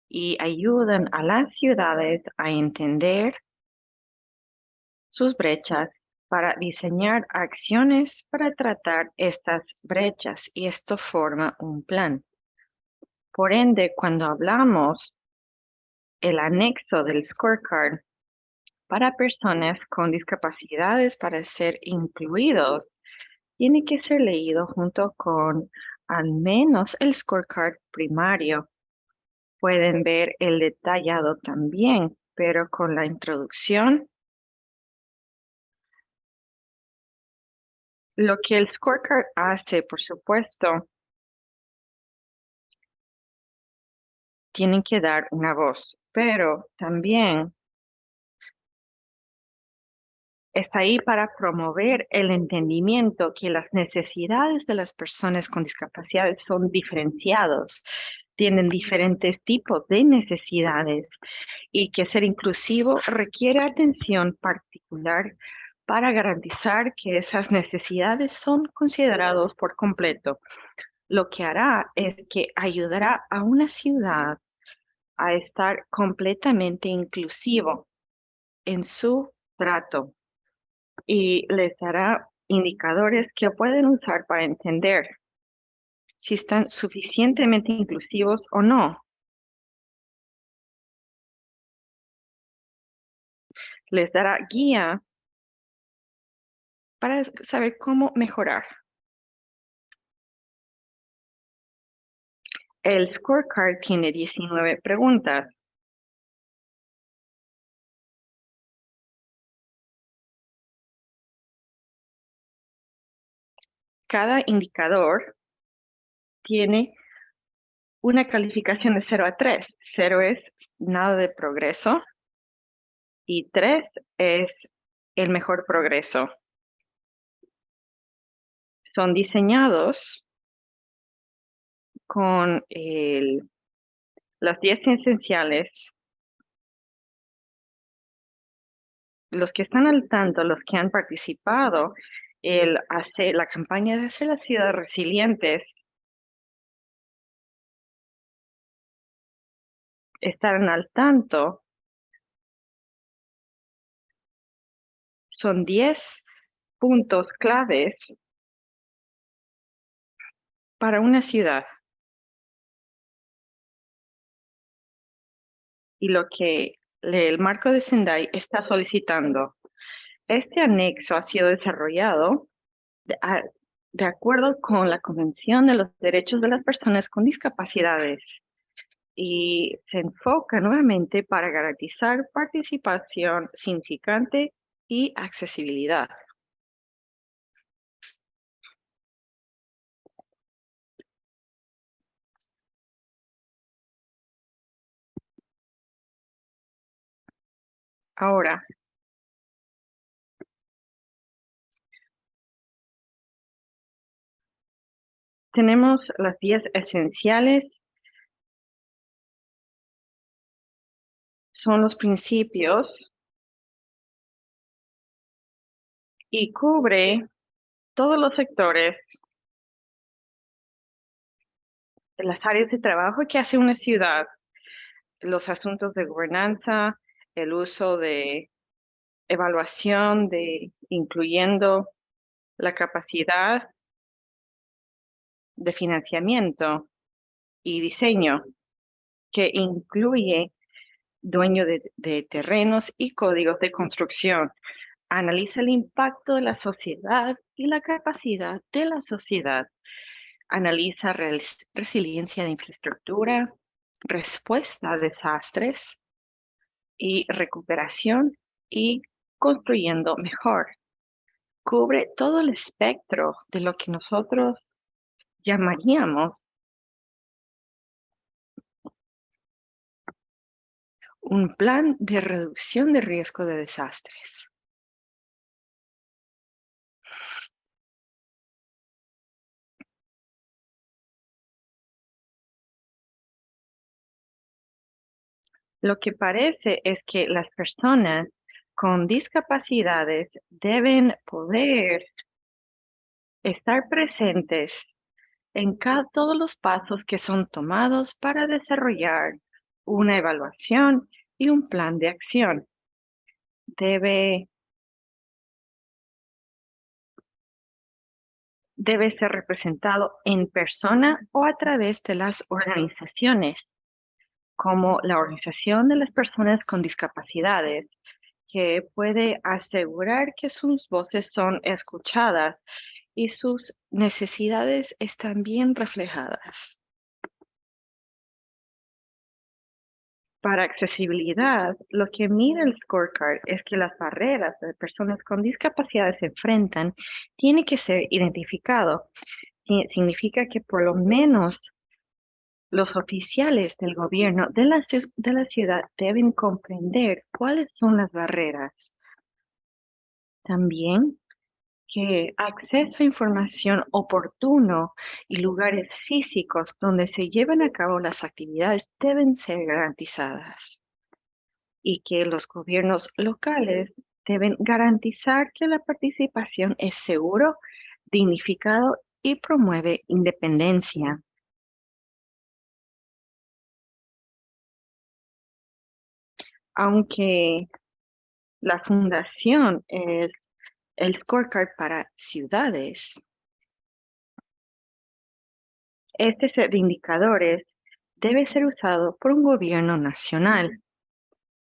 y ayudan a las ciudades a entender sus brechas para diseñar acciones para tratar estas brechas y esto forma un plan. Por ende, cuando hablamos el anexo del scorecard para personas con discapacidades para ser incluidos, tiene que ser leído junto con al menos el scorecard primario. Pueden ver el detallado también, pero con la introducción, lo que el scorecard hace, por supuesto, tienen que dar una voz, pero también está ahí para promover el entendimiento que las necesidades de las personas con discapacidades son diferenciados, tienen diferentes tipos de necesidades y que ser inclusivo requiere atención particular para garantizar que esas necesidades son consideradas por completo. Lo que hará es que ayudará a una ciudad a estar completamente inclusivo en su trato y les dará indicadores que pueden usar para entender si están suficientemente inclusivos o no. Les dará guía para saber cómo mejorar. El scorecard tiene 19 preguntas. Cada indicador tiene una calificación de 0 a 3. 0 es nada de progreso y 3 es el mejor progreso. Son diseñados con las 10 esenciales. Los que están al tanto, los que han participado, la campaña de hacer las ciudades resilientes, estarán al tanto. Son 10 puntos claves para una ciudad. Y lo que el marco de Sendai está solicitando. Este anexo ha sido desarrollado de acuerdo con la Convención de los Derechos de las Personas con Discapacidades y se enfoca nuevamente para garantizar participación significante y accesibilidad. Ahora, tenemos las 10 esenciales. Son los principios y cubre todos los sectores de las áreas de trabajo que hace una ciudad, los asuntos de gobernanza, el uso de evaluación, incluyendo la capacidad de financiamiento y diseño, que incluye dueño de terrenos y códigos de construcción. Analiza el impacto de la sociedad y la capacidad de la sociedad. Analiza resiliencia de infraestructura, respuesta a desastres y recuperación y construyendo mejor. Cubre todo el espectro de lo que nosotros llamaríamos un plan de reducción de riesgo de desastres. Lo que parece es que las personas con discapacidades deben poder estar presentes en todos los pasos que son tomados para desarrollar una evaluación y un plan de acción. Debe ser representado en persona o a través de las organizaciones, como la Organización de las Personas con Discapacidades, que puede asegurar que sus voces son escuchadas y sus necesidades están bien reflejadas. Para accesibilidad, lo que mide el scorecard es que las barreras de personas con discapacidad se enfrentan tiene que ser identificado. Significa que por lo menos los oficiales del gobierno de la ciudad deben comprender cuáles son las barreras. También que acceso a información oportuno y lugares físicos donde se lleven a cabo las actividades deben ser garantizadas y que los gobiernos locales deben garantizar que la participación es seguro, dignificado y promueve independencia. Aunque la fundación es el scorecard para ciudades, este set de indicadores debe ser usado por un gobierno nacional.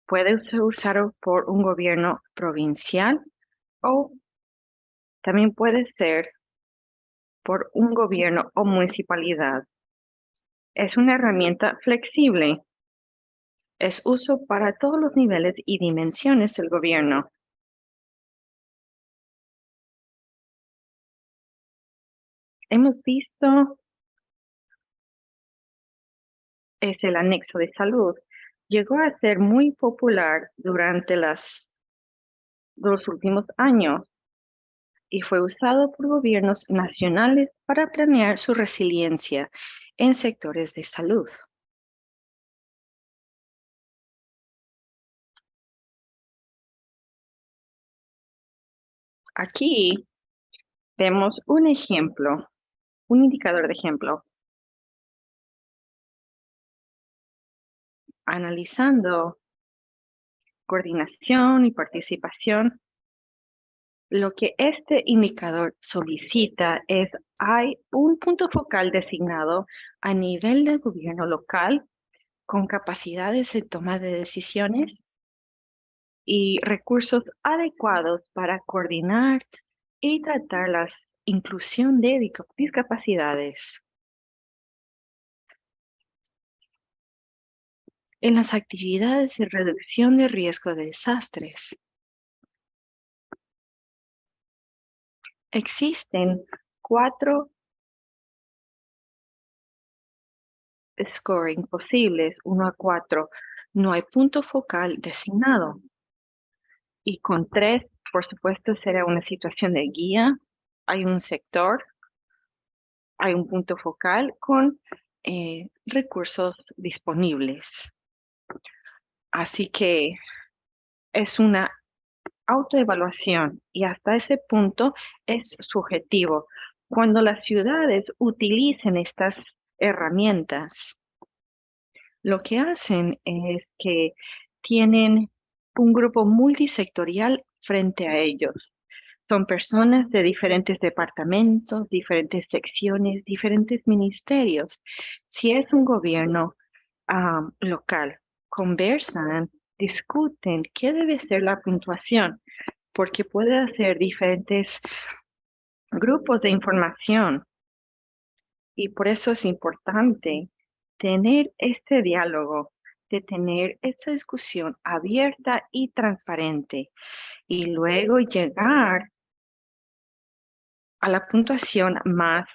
Puede ser usado por un gobierno provincial o también puede ser por un gobierno o municipalidad. Es una herramienta flexible. Es uso para todos los niveles y dimensiones del gobierno. Hemos visto es el anexo de salud. Llegó a ser muy popular durante los últimos años y fue usado por gobiernos nacionales para planear su resiliencia en sectores de salud. Aquí vemos un ejemplo, un indicador de ejemplo. Analizando coordinación y participación, lo que este indicador solicita es, hay un punto focal designado a nivel del gobierno local con capacidades de toma de decisiones y recursos adecuados para coordinar y tratar la inclusión de discapacidades en las actividades de reducción de riesgo de desastres. Existen 4 scoring posibles, 1 a 4. No hay punto focal designado. Y con 3, por supuesto, será una situación de guía. Hay un sector, hay un punto focal con recursos disponibles. Así que es una autoevaluación y hasta ese punto es subjetivo. Cuando las ciudades utilicen estas herramientas, lo que hacen es que tienen un grupo multisectorial frente a ellos. Son personas de diferentes departamentos, diferentes secciones, diferentes ministerios. Si es un gobierno local, conversan, discuten qué debe ser la puntuación, porque puede hacer diferentes grupos de información. Y por eso es importante tener este diálogo, de tener esta discusión abierta y transparente, y luego llegar a la puntuación más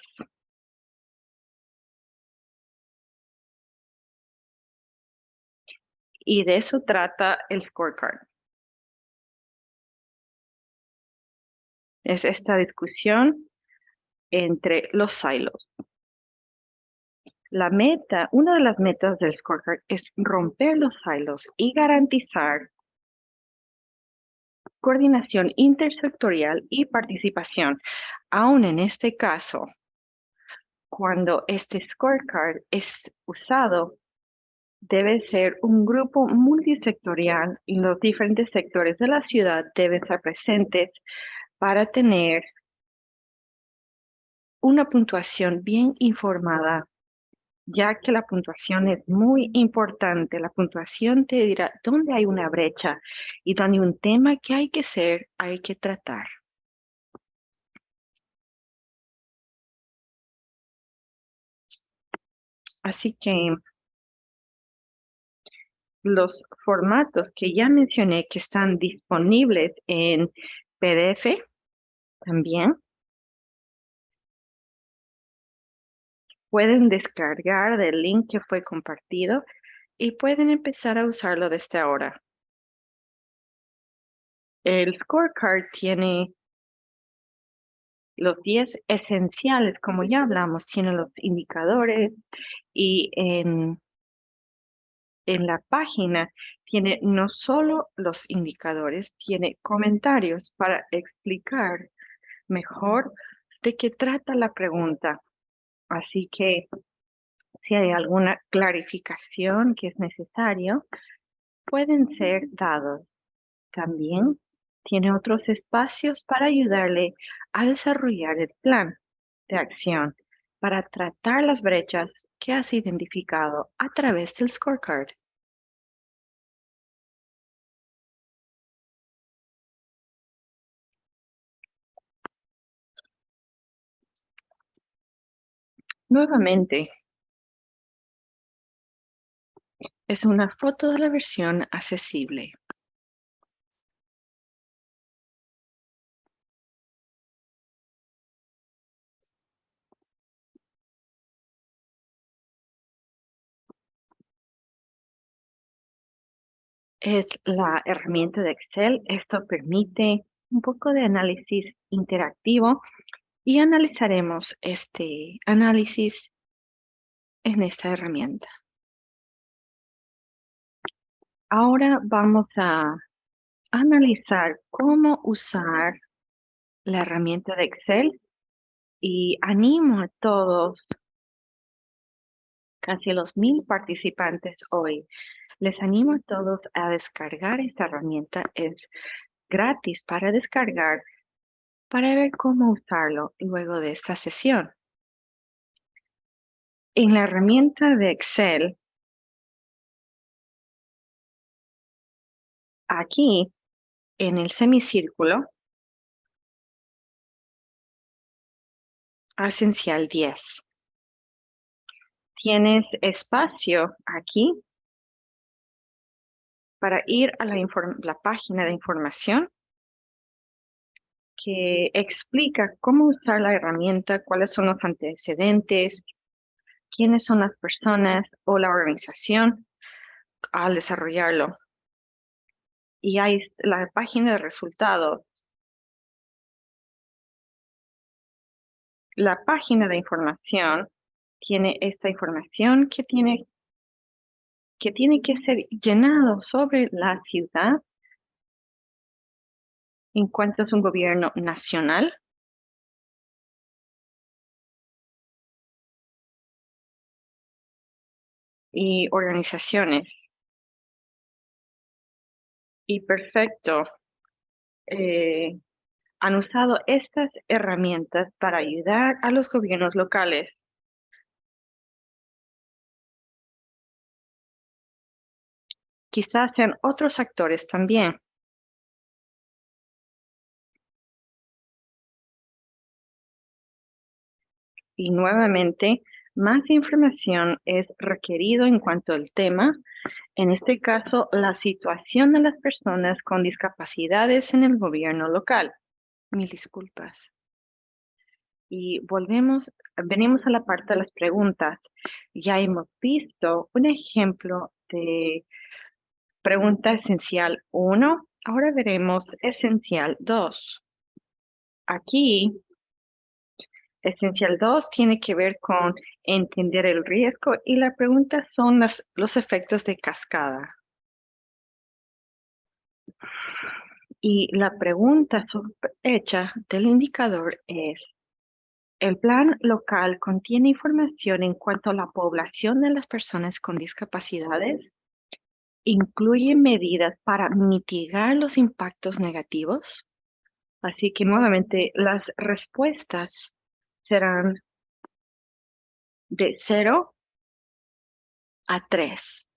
y de eso trata el scorecard. Es esta discusión entre los silos. Una de las metas del scorecard es romper los silos y garantizar coordinación intersectorial y participación. Aún en este caso, cuando este scorecard es usado, debe ser un grupo multisectorial y los diferentes sectores de la ciudad deben estar presentes para tener una puntuación bien informada, ya que la puntuación es muy importante. La puntuación te dirá dónde hay una brecha y dónde hay un tema que hay que tratar. Así que los formatos que ya mencioné que están disponibles en PDF también pueden descargar del link que fue compartido y pueden empezar a usarlo desde ahora. El scorecard tiene los 10 esenciales, como ya hablamos, tiene los indicadores y en En la página tiene no solo los indicadores, tiene comentarios para explicar mejor de qué trata la pregunta. Así que si hay alguna clarificación que es necesario, pueden ser dados. También tiene otros espacios para ayudarle a desarrollar el plan de acción para tratar las brechas que has identificado a través del scorecard. Nuevamente, es una foto de la versión accesible. Es la herramienta de Excel. Esto permite un poco de análisis interactivo y analizaremos este análisis en esta herramienta. Ahora vamos a analizar cómo usar la herramienta de Excel y animo a todos, casi a los 1000 participantes hoy, les animo a todos a descargar esta herramienta. Es gratis para descargar para ver cómo usarlo luego de esta sesión. En la herramienta de Excel, aquí en el semicírculo, esencial 10. Tienes espacio aquí para ir a la página de información que explica cómo usar la herramienta, cuáles son los antecedentes, quiénes son las personas o la organización al desarrollarlo. Y hay la página de resultados. La página de información tiene esta información que tiene que ser llenado sobre la ciudad en cuanto es un gobierno nacional. Y organizaciones. Y perfecto. Han usado estas herramientas para ayudar a los gobiernos locales. Quizás sean otros actores también. Y nuevamente, más información es requerido en cuanto al tema. En este caso, la situación de las personas con discapacidades en el gobierno local. Mil disculpas. Y venimos a la parte de las preguntas. Ya hemos visto un ejemplo de pregunta esencial 1. Ahora veremos esencial 2. Aquí, esencial 2 tiene que ver con entender el riesgo y la pregunta son los efectos de cascada. Y la pregunta hecha del indicador es: ¿el plan local contiene información en cuanto a la población de las personas con discapacidades? ¿Incluye medidas para mitigar los impactos negativos? Así que nuevamente las respuestas serán de 0 a 3.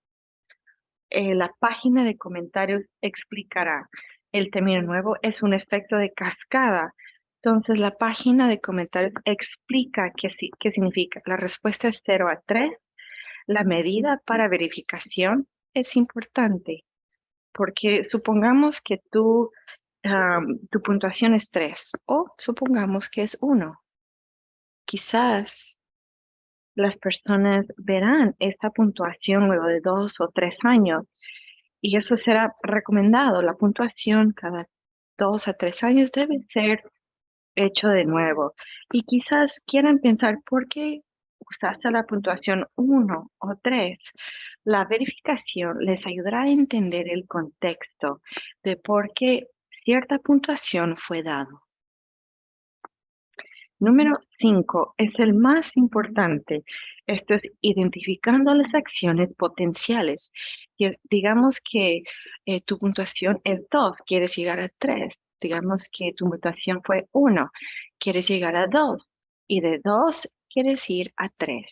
La página de comentarios explicará. El término nuevo es un efecto de cascada. Entonces, la página de comentarios explica qué significa. La respuesta es 0 a 3. La medida para verificación es importante porque supongamos que tu puntuación es 3 o supongamos que es 1. Quizás las personas verán esta puntuación luego de 2 o 3 años y eso será recomendado. La puntuación cada 2 a 3 años debe ser hecho de nuevo. Y quizás quieran pensar, ¿por qué usaste la puntuación 1 o 3? La verificación les ayudará a entender el contexto de por qué cierta puntuación fue dado. Número 5 es el más importante. Esto es identificando las acciones potenciales. Digamos que tu puntuación es 2, quieres llegar a 3. Digamos que tu puntuación fue 1, quieres llegar a 2. Y de 2 quieres ir a 3.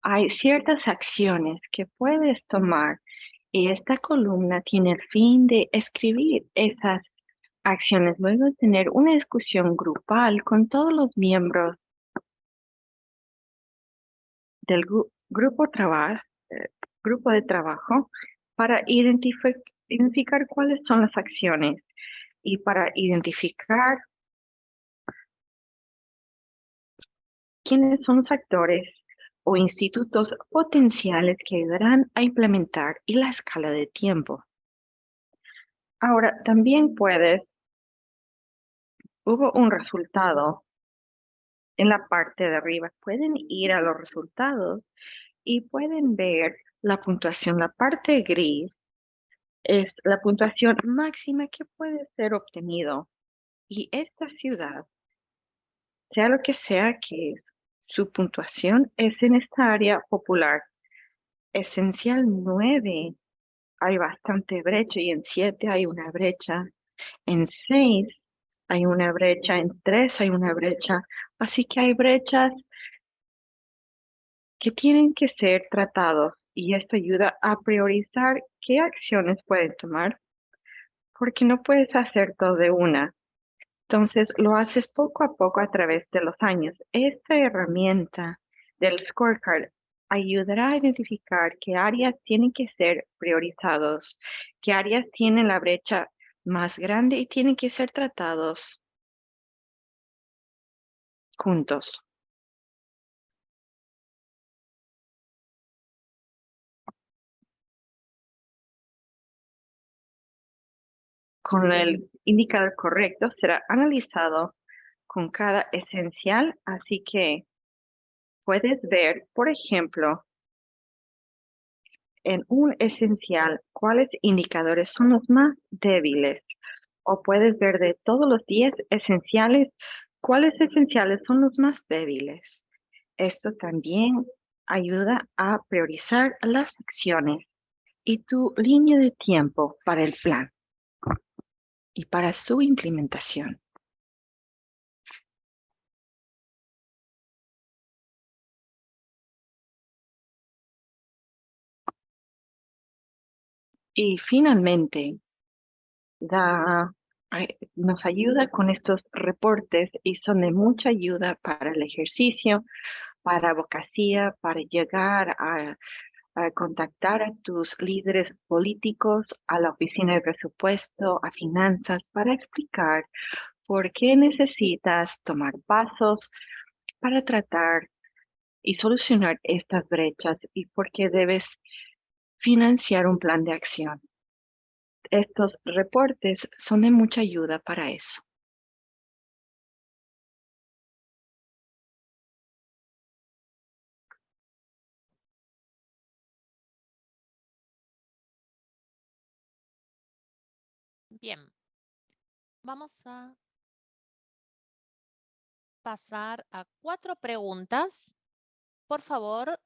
Hay ciertas acciones que puedes tomar y esta columna tiene el fin de escribir esas acciones, luego de tener una discusión grupal con todos los miembros del grupo de trabajo para identificar cuáles son las acciones y para identificar quiénes son los actores o institutos potenciales que ayudarán a implementar y la escala de tiempo. Ahora, también hubo un resultado en la parte de arriba. Pueden ir a los resultados y pueden ver la puntuación. La parte gris es la puntuación máxima que puede ser obtenido. Y esta ciudad, sea lo que sea que su puntuación es en esta área popular. Esencial 9 hay bastante brecha y en 7 hay una brecha. En 6 hay una brecha, en 3 hay una brecha. Así que hay brechas que tienen que ser tratados y esto ayuda a priorizar qué acciones pueden tomar, porque no puedes hacer todo de una. Entonces lo haces poco a poco a través de los años. Esta herramienta del scorecard ayudará a identificar qué áreas tienen que ser priorizados, qué áreas tienen la brecha más grande y tienen que ser tratados juntos. Con el indicador correcto será analizado con cada esencial, así que puedes ver, por ejemplo, en un esencial cuáles indicadores son los más débiles, o puedes ver de todos los 10 esenciales cuáles esenciales son los más débiles. Esto también ayuda a priorizar las acciones y tu línea de tiempo para el plan y para su implementación. Y finalmente, nos ayuda con estos reportes y son de mucha ayuda para el ejercicio, para abogacía, para llegar a contactar a tus líderes políticos, a la oficina de presupuesto, a finanzas, para explicar por qué necesitas tomar pasos para tratar y solucionar estas brechas y por qué debes financiar un plan de acción. Estos reportes son de mucha ayuda para eso. Bien, vamos a pasar a 4 preguntas. Por favor,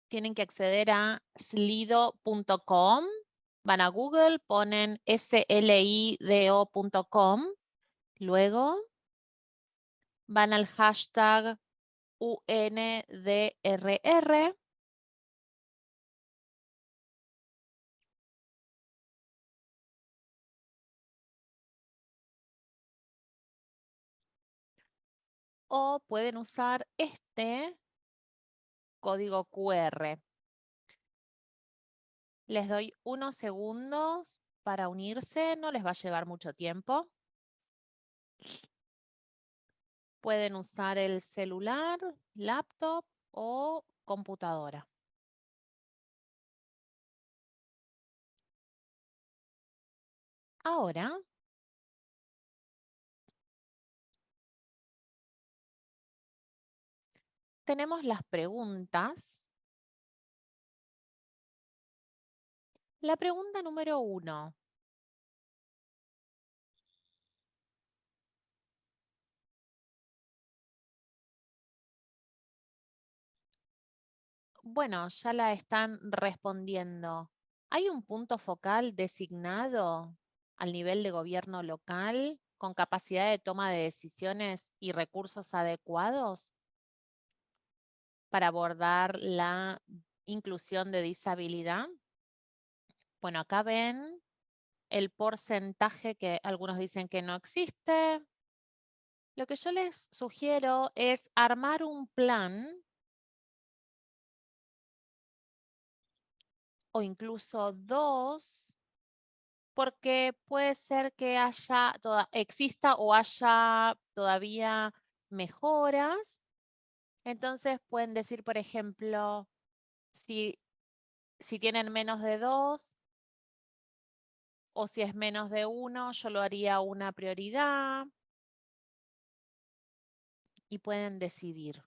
tienen que acceder a slido.com. Van a Google, ponen slido.com. Luego van al hashtag UNDRR. O pueden usar este código QR. Les doy unos segundos para unirse, no les va a llevar mucho tiempo. Pueden usar el celular, laptop o computadora. Ahora tenemos las preguntas La pregunta número 1. Bueno, ya la están respondiendo. ¿Hay un punto focal designado al nivel de gobierno local con capacidad de toma de decisiones y recursos adecuados para abordar la inclusión de disabilidad? Bueno, acá ven el porcentaje que algunos dicen que no existe. Lo que yo les sugiero es armar un plan o incluso 2, porque puede ser que exista o haya todavía mejoras. Entonces pueden decir, por ejemplo, si tienen menos de 2 o si es menos de 1, yo lo haría una prioridad y pueden decidir.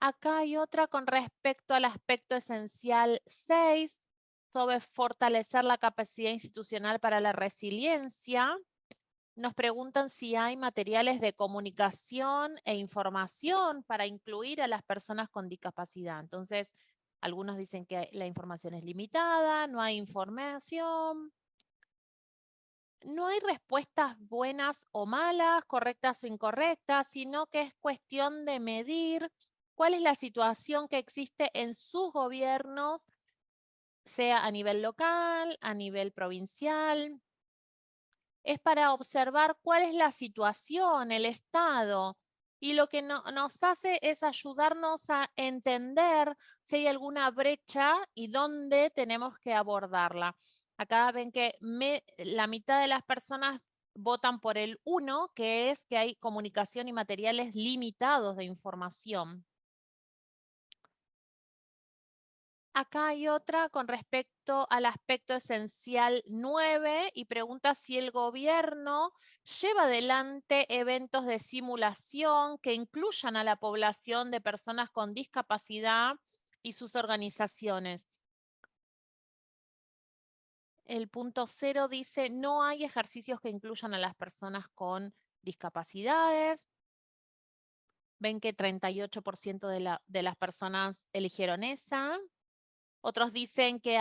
Acá hay otra con respecto al aspecto esencial 6, sobre fortalecer la capacidad institucional para la resiliencia. Nos preguntan si hay materiales de comunicación e información para incluir a las personas con discapacidad. Entonces, algunos dicen que la información es limitada, no hay información. No hay respuestas buenas o malas, correctas o incorrectas, sino que es cuestión de medir cuál es la situación que existe en sus gobiernos, sea a nivel local, a nivel provincial. Es para observar cuál es la situación, el estado, y lo que nos hace es ayudarnos a entender si hay alguna brecha y dónde tenemos que abordarla. Acá ven que la mitad de las personas votan por el 1, que es que hay comunicación y materiales limitados de información. Acá hay otra con respecto al aspecto esencial 9 y pregunta si el gobierno lleva adelante eventos de simulación que incluyan a la población de personas con discapacidad y sus organizaciones. El punto 0 dice, no hay ejercicios que incluyan a las personas con discapacidades. Ven que 38% de las personas eligieron esa. Otros dicen que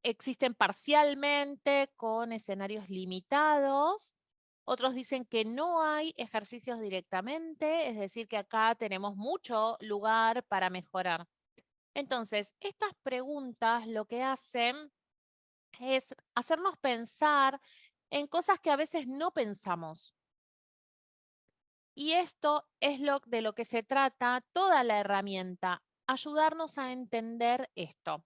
existen parcialmente con escenarios limitados. Otros dicen que no hay ejercicios directamente, es decir, que acá tenemos mucho lugar para mejorar. Entonces, estas preguntas lo que hacen es hacernos pensar en cosas que a veces no pensamos. Y esto es de lo que se trata toda la herramienta, ayudarnos a entender esto.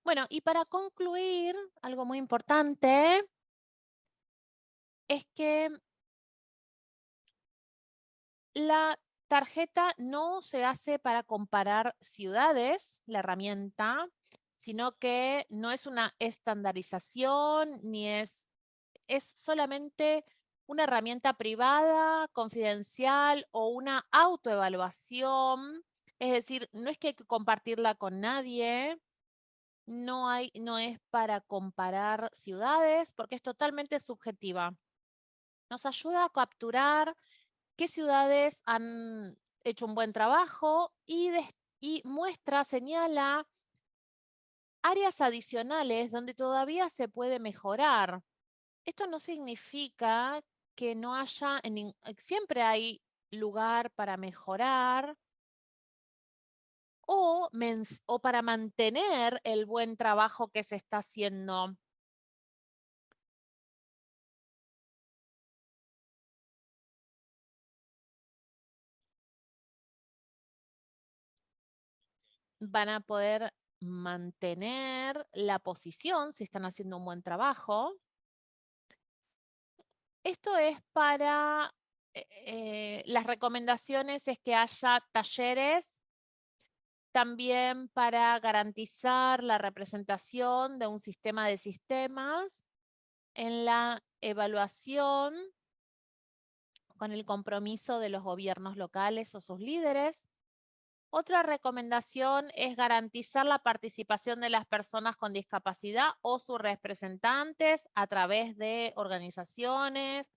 Bueno, y para concluir, algo muy importante es que la tarjeta no se hace para comparar ciudades, la herramienta, sino que no es una estandarización ni es solamente una herramienta privada, confidencial o una autoevaluación. Es decir, no es que hay que compartirla con nadie. No es para comparar ciudades porque es totalmente subjetiva. Nos ayuda a capturar qué ciudades han hecho un buen trabajo y muestra, señala áreas adicionales donde todavía se puede mejorar. Esto no significa que no haya, siempre hay lugar para mejorar o para mantener el buen trabajo que se está haciendo. Van a poder mantener la posición si están haciendo un buen trabajo. Esto es para, las recomendaciones es que haya talleres también para garantizar la representación de un sistema de sistemas en la evaluación con el compromiso de los gobiernos locales o sus líderes. Otra recomendación es garantizar la participación de las personas con discapacidad o sus representantes a través de organizaciones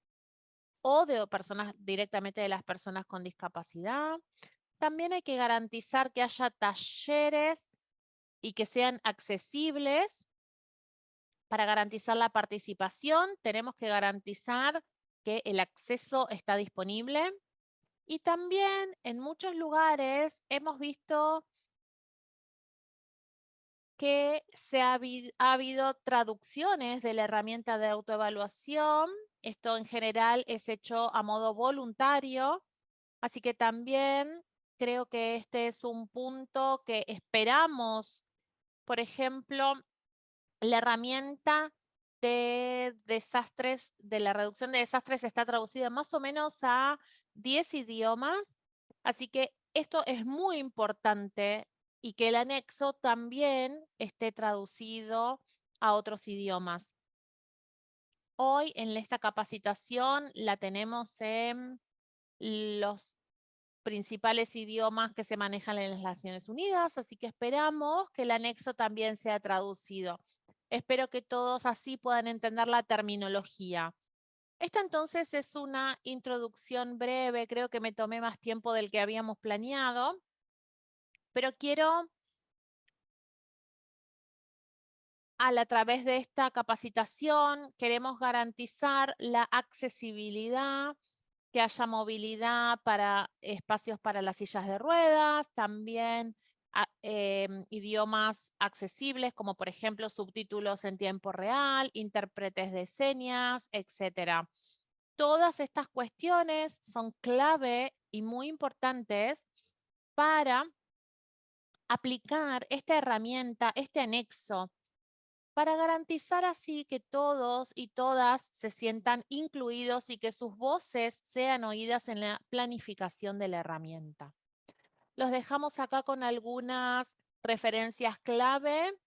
o de personas directamente de las personas con discapacidad. También hay que garantizar que haya talleres y que sean accesibles. Para garantizar la participación, tenemos que garantizar que el acceso está disponible. Y también en muchos lugares hemos visto que ha habido traducciones de la herramienta de autoevaluación. Esto en general es hecho a modo voluntario, así que también creo que este es un punto que esperamos. Por ejemplo, la herramienta de desastres, de la reducción de desastres está traducida más o menos a 10 idiomas, así que esto es muy importante y que el anexo también esté traducido a otros idiomas. Hoy en esta capacitación la tenemos en los principales idiomas que se manejan en las Naciones Unidas, así que esperamos que el anexo también sea traducido. Espero que todos así puedan entender la terminología. Esta entonces es una introducción breve, creo que me tomé más tiempo del que habíamos planeado, pero quiero a través de esta capacitación queremos garantizar la accesibilidad, que haya movilidad para espacios para las sillas de ruedas, también idiomas accesibles como por ejemplo subtítulos en tiempo real, intérpretes de señas, etc. Todas estas cuestiones son clave y muy importantes para aplicar esta herramienta, este anexo, para garantizar así que todos y todas se sientan incluidos y que sus voces sean oídas en la planificación de la herramienta. Los dejamos acá con algunas referencias clave.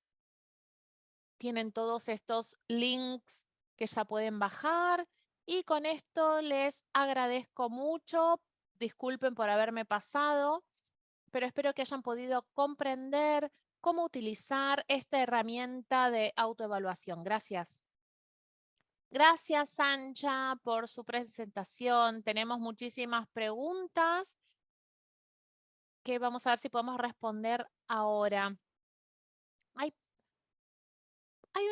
Tienen todos estos links que ya pueden bajar y con esto les agradezco mucho. Disculpen por haberme pasado, pero espero que hayan podido comprender cómo utilizar esta herramienta de autoevaluación. Gracias. Gracias, Sancha, por su presentación. Tenemos muchísimas preguntas que vamos a ver si podemos responder ahora. Hay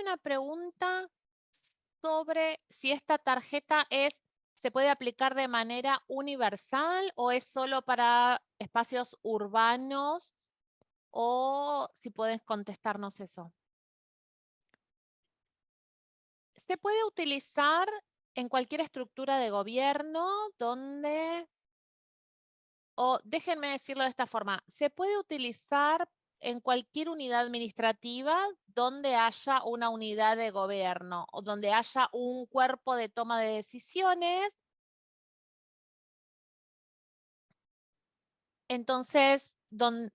una pregunta sobre si esta tarjeta se puede aplicar de manera universal o es solo para espacios urbanos, o si puedes contestarnos eso. Se puede utilizar en cualquier estructura de gobierno donde, o déjenme decirlo de esta forma, se puede utilizar en cualquier unidad administrativa donde haya una unidad de gobierno o donde haya un cuerpo de toma de decisiones. Entonces, donde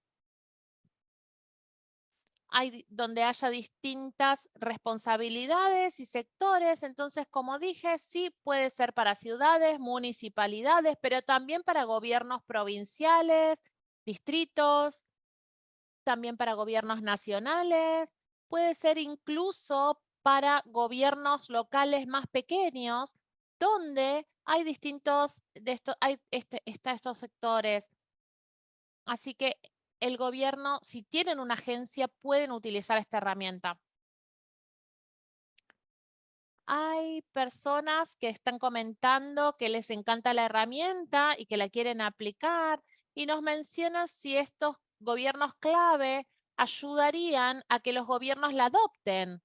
haya distintas responsabilidades y sectores. Entonces, como dije, sí puede ser para ciudades, municipalidades, pero también para gobiernos provinciales, distritos, también para gobiernos nacionales, puede ser incluso para gobiernos locales más pequeños, donde hay distintos estos sectores. Así que el gobierno, si tienen una agencia, pueden utilizar esta herramienta. Hay personas que están comentando que les encanta la herramienta y que la quieren aplicar, y nos menciona si estos gobiernos clave ayudarían a que los gobiernos la adopten.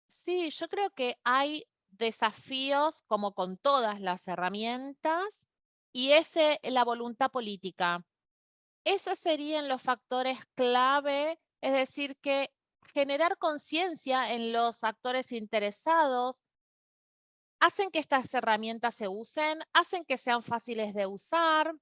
Sí, yo creo que hay desafíos como con todas las herramientas y la voluntad política. Esos serían los factores clave, es decir, que generar conciencia en los actores interesados hacen que estas herramientas se usen, hacen que sean fáciles de usar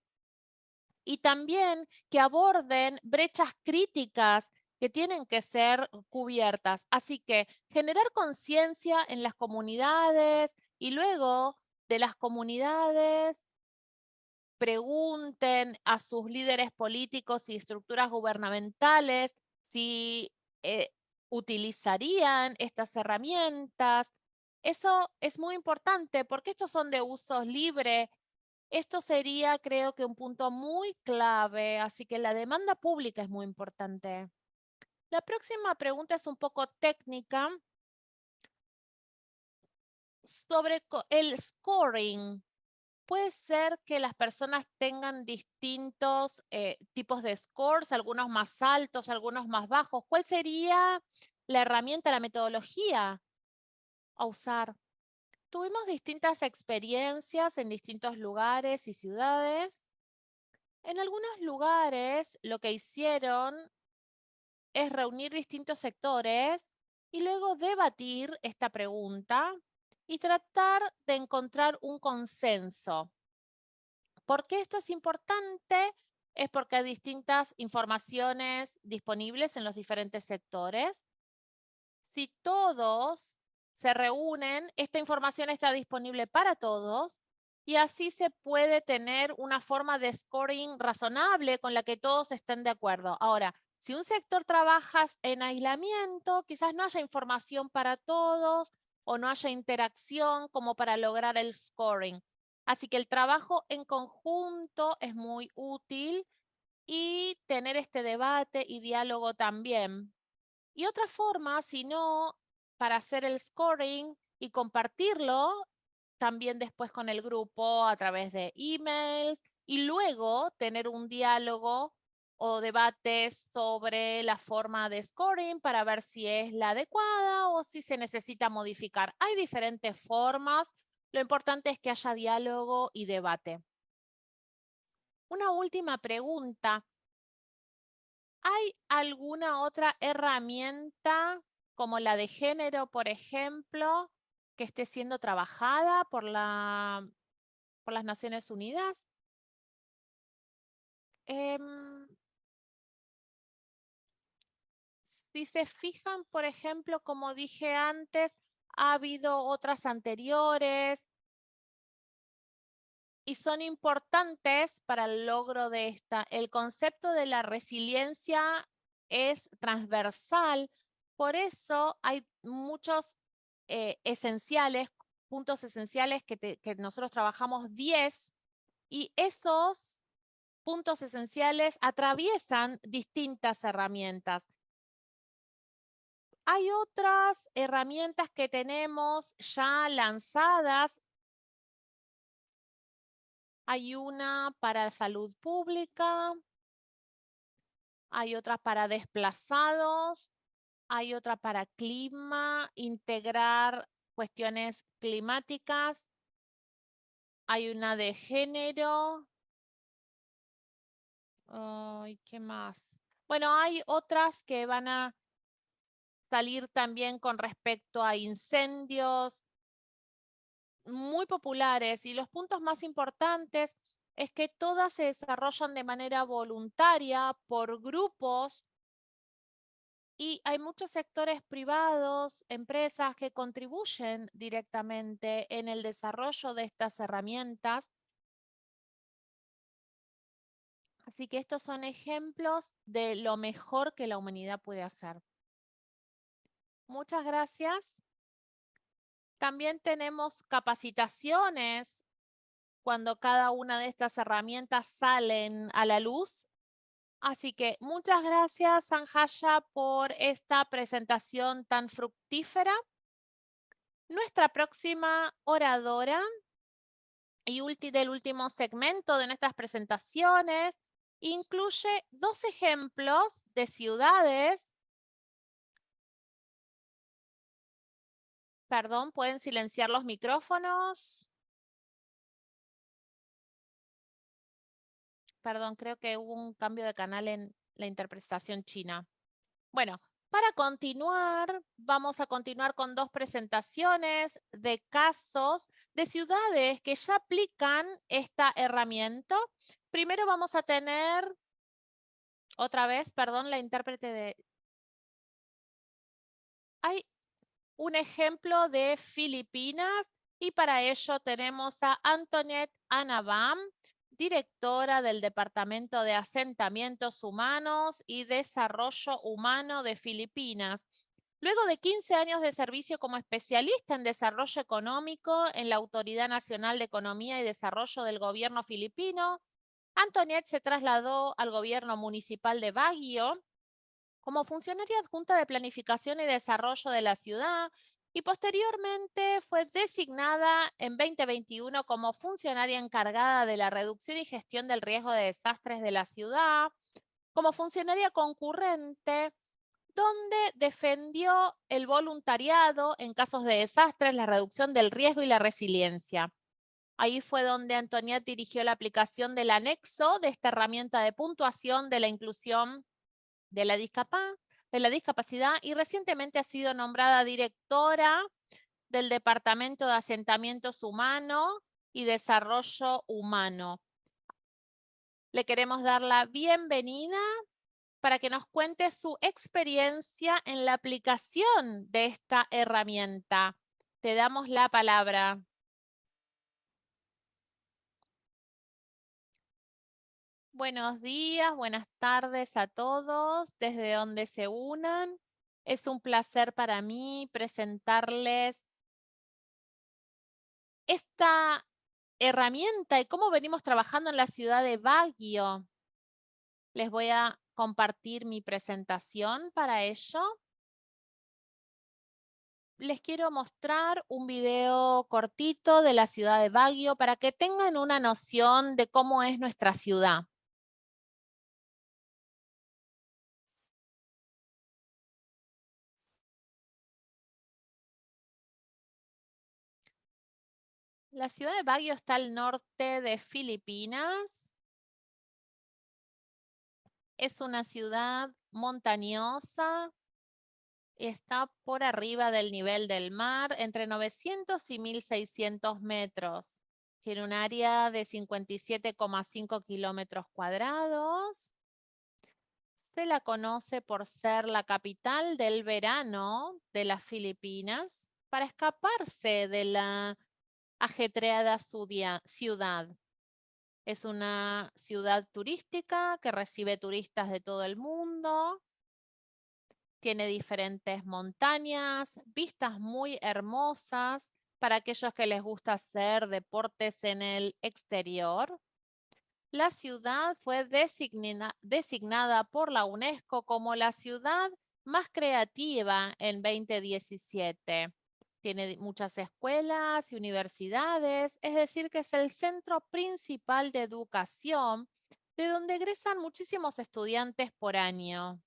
y también que aborden brechas críticas que tienen que ser cubiertas. Así que generar conciencia en las comunidades y luego de las comunidades pregunten a sus líderes políticos y estructuras gubernamentales si utilizarían estas herramientas. Eso es muy importante porque estos son de uso libre. Esto sería, creo que, un punto muy clave, así que la demanda pública es muy importante. La próxima pregunta es un poco técnica sobre el scoring. Puede ser que las personas tengan distintos tipos de scores, algunos más altos, algunos más bajos. ¿Cuál sería la herramienta, la metodología a usar? Tuvimos distintas experiencias en distintos lugares y ciudades. En algunos lugares lo que hicieron es reunir distintos sectores y luego debatir esta pregunta y tratar de encontrar un consenso. ¿Por qué esto es importante? Es porque hay distintas informaciones disponibles en los diferentes sectores. Si todos se reúnen, esta información está disponible para todos y así se puede tener una forma de scoring razonable con la que todos estén de acuerdo. Ahora, si un sector trabaja en aislamiento, quizás no haya información para todos o no haya interacción como para lograr el scoring. Así que el trabajo en conjunto es muy útil y tener este debate y diálogo también. Y otra forma, si no, para hacer el scoring y compartirlo también después con el grupo a través de emails y luego tener un diálogo o debates sobre la forma de scoring para ver si es la adecuada o si se necesita modificar. Hay diferentes formas. Lo importante es que haya diálogo y debate. Una última pregunta. ¿Hay alguna otra herramienta como la de género, por ejemplo, que esté siendo trabajada por las Naciones Unidas? Si se fijan, por ejemplo, como dije antes, ha habido otras anteriores y son importantes para el logro de esta. El concepto de la resiliencia es transversal, por eso hay muchos puntos esenciales que nosotros trabajamos 10 y esos puntos esenciales atraviesan distintas herramientas. Hay otras herramientas que tenemos ya lanzadas. Hay una para salud pública, hay otra para desplazados, hay otra para clima, integrar cuestiones climáticas, hay una de género. Ay, ¿qué más? Bueno, hay otras que van a salir también con respecto a incendios, muy populares, y los puntos más importantes es que todas se desarrollan de manera voluntaria por grupos y hay muchos sectores privados, empresas que contribuyen directamente en el desarrollo de estas herramientas. Así que estos son ejemplos de lo mejor que la humanidad puede hacer. Muchas gracias. También tenemos capacitaciones cuando cada una de estas herramientas salen a la luz. Así que muchas gracias, Sanjaya, por esta presentación tan fructífera. Nuestra próxima oradora y del último segmento de nuestras presentaciones incluye 2 ejemplos de ciudades. Perdón, ¿pueden silenciar los micrófonos? Perdón, creo que hubo un cambio de canal en la interpretación china. Bueno, para continuar, vamos a continuar con 2 presentaciones de casos de ciudades que ya aplican esta herramienta. Primero vamos a tener, otra vez, perdón, la intérprete de... Hay un ejemplo de Filipinas y para ello tenemos a Antoinette Anabam, directora del Departamento de Asentamientos Humanos y Desarrollo Humano de Filipinas. Luego de 15 años de servicio como especialista en desarrollo económico en la Autoridad Nacional de Economía y Desarrollo del Gobierno filipino, Antoniette se trasladó al gobierno municipal de Baguio como funcionaria adjunta de Planificación y Desarrollo de la ciudad y posteriormente fue designada en 2021 como funcionaria encargada de la reducción y gestión del riesgo de desastres de la ciudad, como funcionaria concurrente, donde defendió el voluntariado en casos de desastres, la reducción del riesgo y la resiliencia. Ahí fue donde Antoniette dirigió la aplicación del anexo de esta herramienta de puntuación de la inclusión de la discapacidad y recientemente ha sido nombrada directora del Departamento de Asentamientos Humanos y Desarrollo Humano. Le queremos dar la bienvenida para que nos cuente su experiencia en la aplicación de esta herramienta. Te damos la palabra. Buenos días, buenas tardes a todos, desde donde se unan. Es un placer para mí presentarles esta herramienta y cómo venimos trabajando en la ciudad de Baguio. Les voy a compartir mi presentación para ello. Les quiero mostrar un video cortito de la ciudad de Baguio para que tengan una noción de cómo es nuestra ciudad. La ciudad de Baguio está al norte de Filipinas. Es una ciudad montañosa. Está por arriba del nivel del mar, entre 900 y 1.600 metros. Tiene un área de 57,5 kilómetros cuadrados. Se la conoce por ser la capital del verano de las Filipinas para escaparse de la ajetreada ciudad. Es una ciudad turística que recibe turistas de todo el mundo. Tiene diferentes montañas, vistas muy hermosas para aquellos que les gusta hacer deportes en el exterior. La ciudad fue designada por la UNESCO como la ciudad más creativa en 2017. Tiene muchas escuelas y universidades, es decir, que es el centro principal de educación, de donde egresan muchísimos estudiantes por año.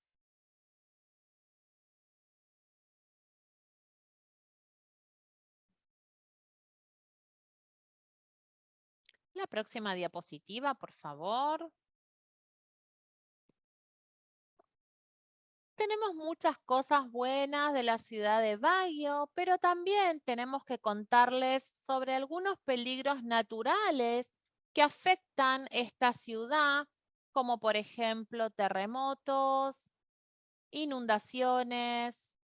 La próxima diapositiva, por favor. Tenemos muchas cosas buenas de la ciudad de Baguio, pero también tenemos que contarles sobre algunos peligros naturales que afectan esta ciudad, como por ejemplo terremotos, inundaciones,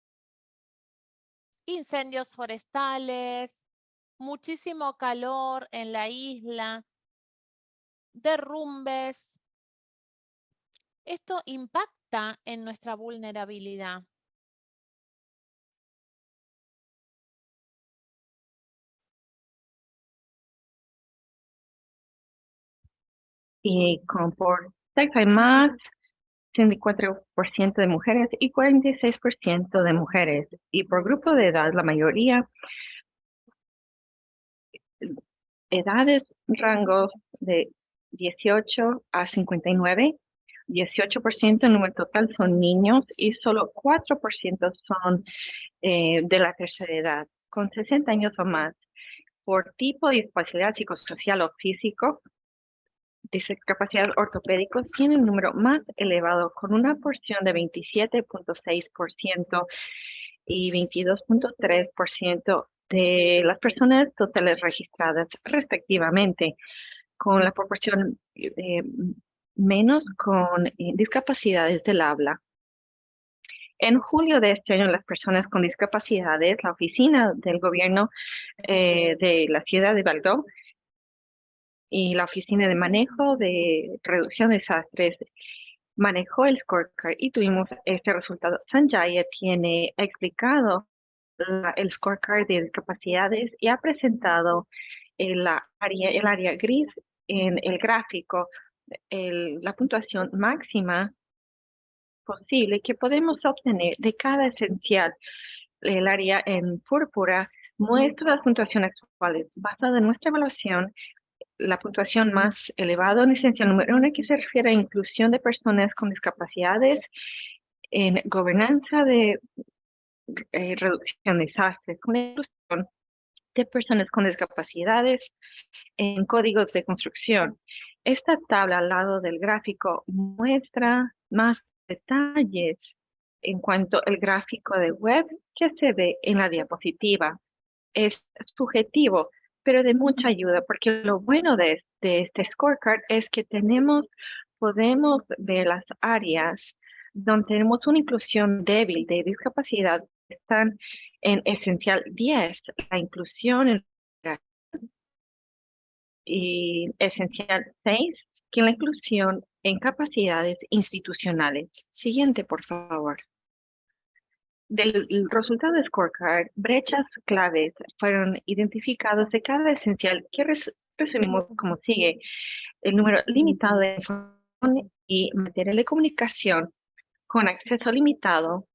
incendios forestales, muchísimo calor en la isla, derrumbes. Esto impacta en nuestra vulnerabilidad. Y como por sexo hay más 64% de mujeres y 46% de mujeres. Y por grupo de edad, la mayoría, edades, rangos de 18 a 59, 18% en número total son niños y solo 4% son de la tercera edad, con 60 años o más. Por tipo de discapacidad psicosocial o físico, discapacidad ortopédicos tiene un número más elevado con una porción de 27,6% y 22,3% de las personas totales registradas respectivamente, con la proporción menos con discapacidades del habla. En julio de este año, las personas con discapacidades, la oficina del gobierno de la ciudad de Baguio y la Oficina de Manejo de Reducción de Desastres manejó el scorecard y tuvimos este resultado. Sanjaya tiene explicado el scorecard de discapacidades y ha presentado el área gris en el gráfico, la puntuación máxima posible que podemos obtener de cada esencial. El área en púrpura muestra las puntuaciones actuales. Basada en nuestra evaluación, la puntuación más elevada en esencial número 1, que se refiere a inclusión de personas con discapacidades en gobernanza de reducción de desastres, con la inclusión de personas con discapacidades en códigos de construcción. Esta tabla al lado del gráfico muestra más detalles en cuanto al gráfico de web que se ve en la diapositiva. Es subjetivo, pero de mucha ayuda, porque lo bueno de este scorecard es que podemos ver las áreas donde tenemos una inclusión débil de discapacidad, están en esencial 10, la inclusión en y esencial 6, que es la inclusión en capacidades institucionales. Siguiente, por favor. Del resultado de scorecard, brechas claves fueron identificadas de cada esencial que resumimos como sigue. El número limitado de información y material de comunicación con acceso limitado.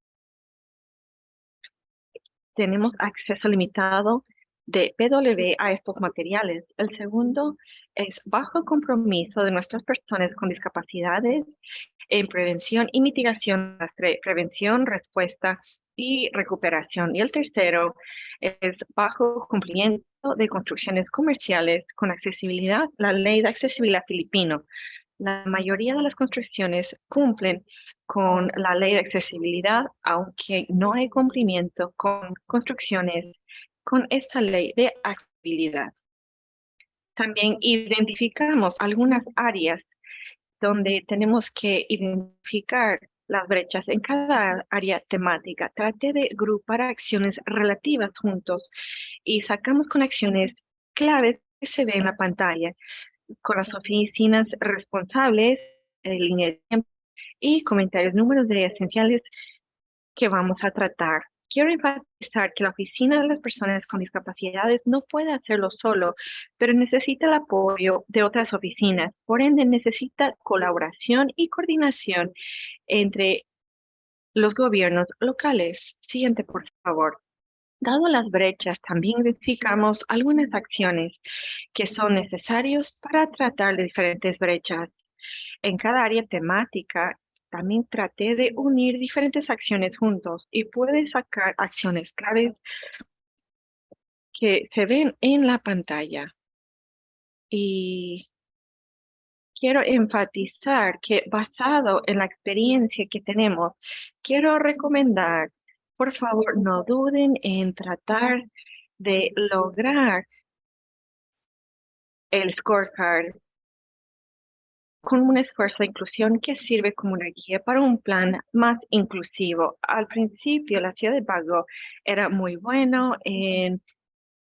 Tenemos acceso limitado de PW a estos materiales. El segundo es bajo compromiso de nuestras personas con discapacidades en prevención y mitigación, prevención, respuesta y recuperación. Y el tercero es bajo cumplimiento de construcciones comerciales con accesibilidad, la ley de accesibilidad filipino. La mayoría de las construcciones cumplen con la ley de accesibilidad, aunque no hay cumplimiento con construcciones con esta ley de accesibilidad. También identificamos algunas áreas donde tenemos que identificar las brechas en cada área temática. Trate de agrupar acciones relativas juntos y sacamos conexiones claves que se ven en la pantalla con las oficinas responsables, línea de tiempo y comentarios, números de esenciales que vamos a tratar. Quiero enfatizar que la Oficina de las Personas con Discapacidades no puede hacerlo solo, pero necesita el apoyo de otras oficinas. Por ende, necesita colaboración y coordinación entre los gobiernos locales. Siguiente, por favor. Dado las brechas, también identificamos algunas acciones que son necesarias para tratar de diferentes brechas. En cada área temática, también traté de unir diferentes acciones juntos y puede sacar acciones claves que se ven en la pantalla. Y quiero enfatizar que basado en la experiencia que tenemos, quiero recomendar, por favor, no duden en tratar de lograr el scorecard con un esfuerzo de inclusión que sirve como una guía para un plan más inclusivo. Al principio, la ciudad de Bago era muy bueno en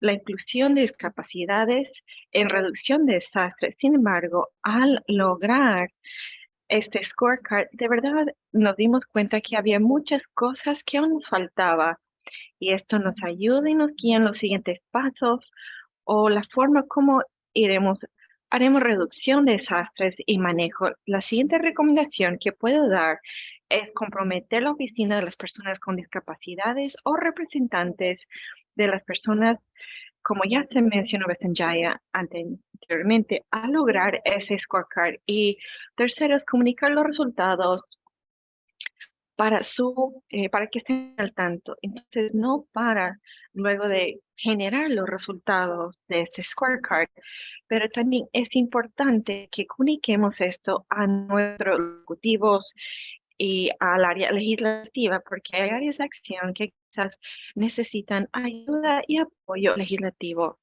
la inclusión de discapacidades, en reducción de desastres. Sin embargo, al lograr este scorecard, de verdad nos dimos cuenta que había muchas cosas que aún nos faltaba y esto nos ayuda y nos guía en los siguientes pasos o la forma como haremos reducción de desastres y manejo. La siguiente recomendación que puedo dar es comprometer la oficina de las personas con discapacidades o representantes de las personas, como ya se mencionó Sanjaya anteriormente, a lograr ese scorecard. Y tercero es comunicar los resultados para que estén al tanto. Entonces, no para luego de generar los resultados de este scorecard, pero también es importante que comuniquemos esto a nuestros ejecutivos y al área legislativa, porque hay áreas de acción que quizás necesitan ayuda y apoyo legislativo.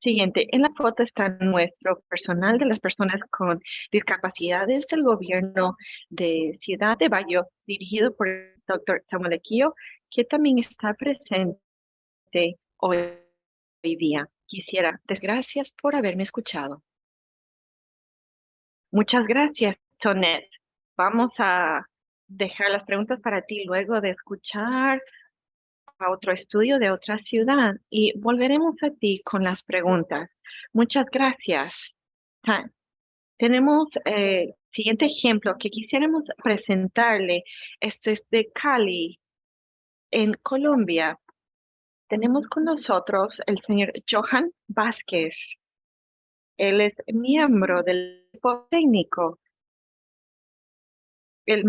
Siguiente, en la foto está nuestro personal de las personas con discapacidades del gobierno de Ciudad de Bayo, dirigido por el doctor Samuel Equio, que también está presente hoy día. Quisiera dar gracias por haberme escuchado. Muchas gracias, Tonet. Vamos a dejar las preguntas para ti luego de escuchar a otro estudio de otra ciudad y volveremos a ti con las preguntas. Muchas gracias. Tenemos siguiente ejemplo que quisiéramos presentarle. Este es de Cali, en Colombia. Tenemos con nosotros el señor Johan Vázquez. Él es miembro del equipo técnico, el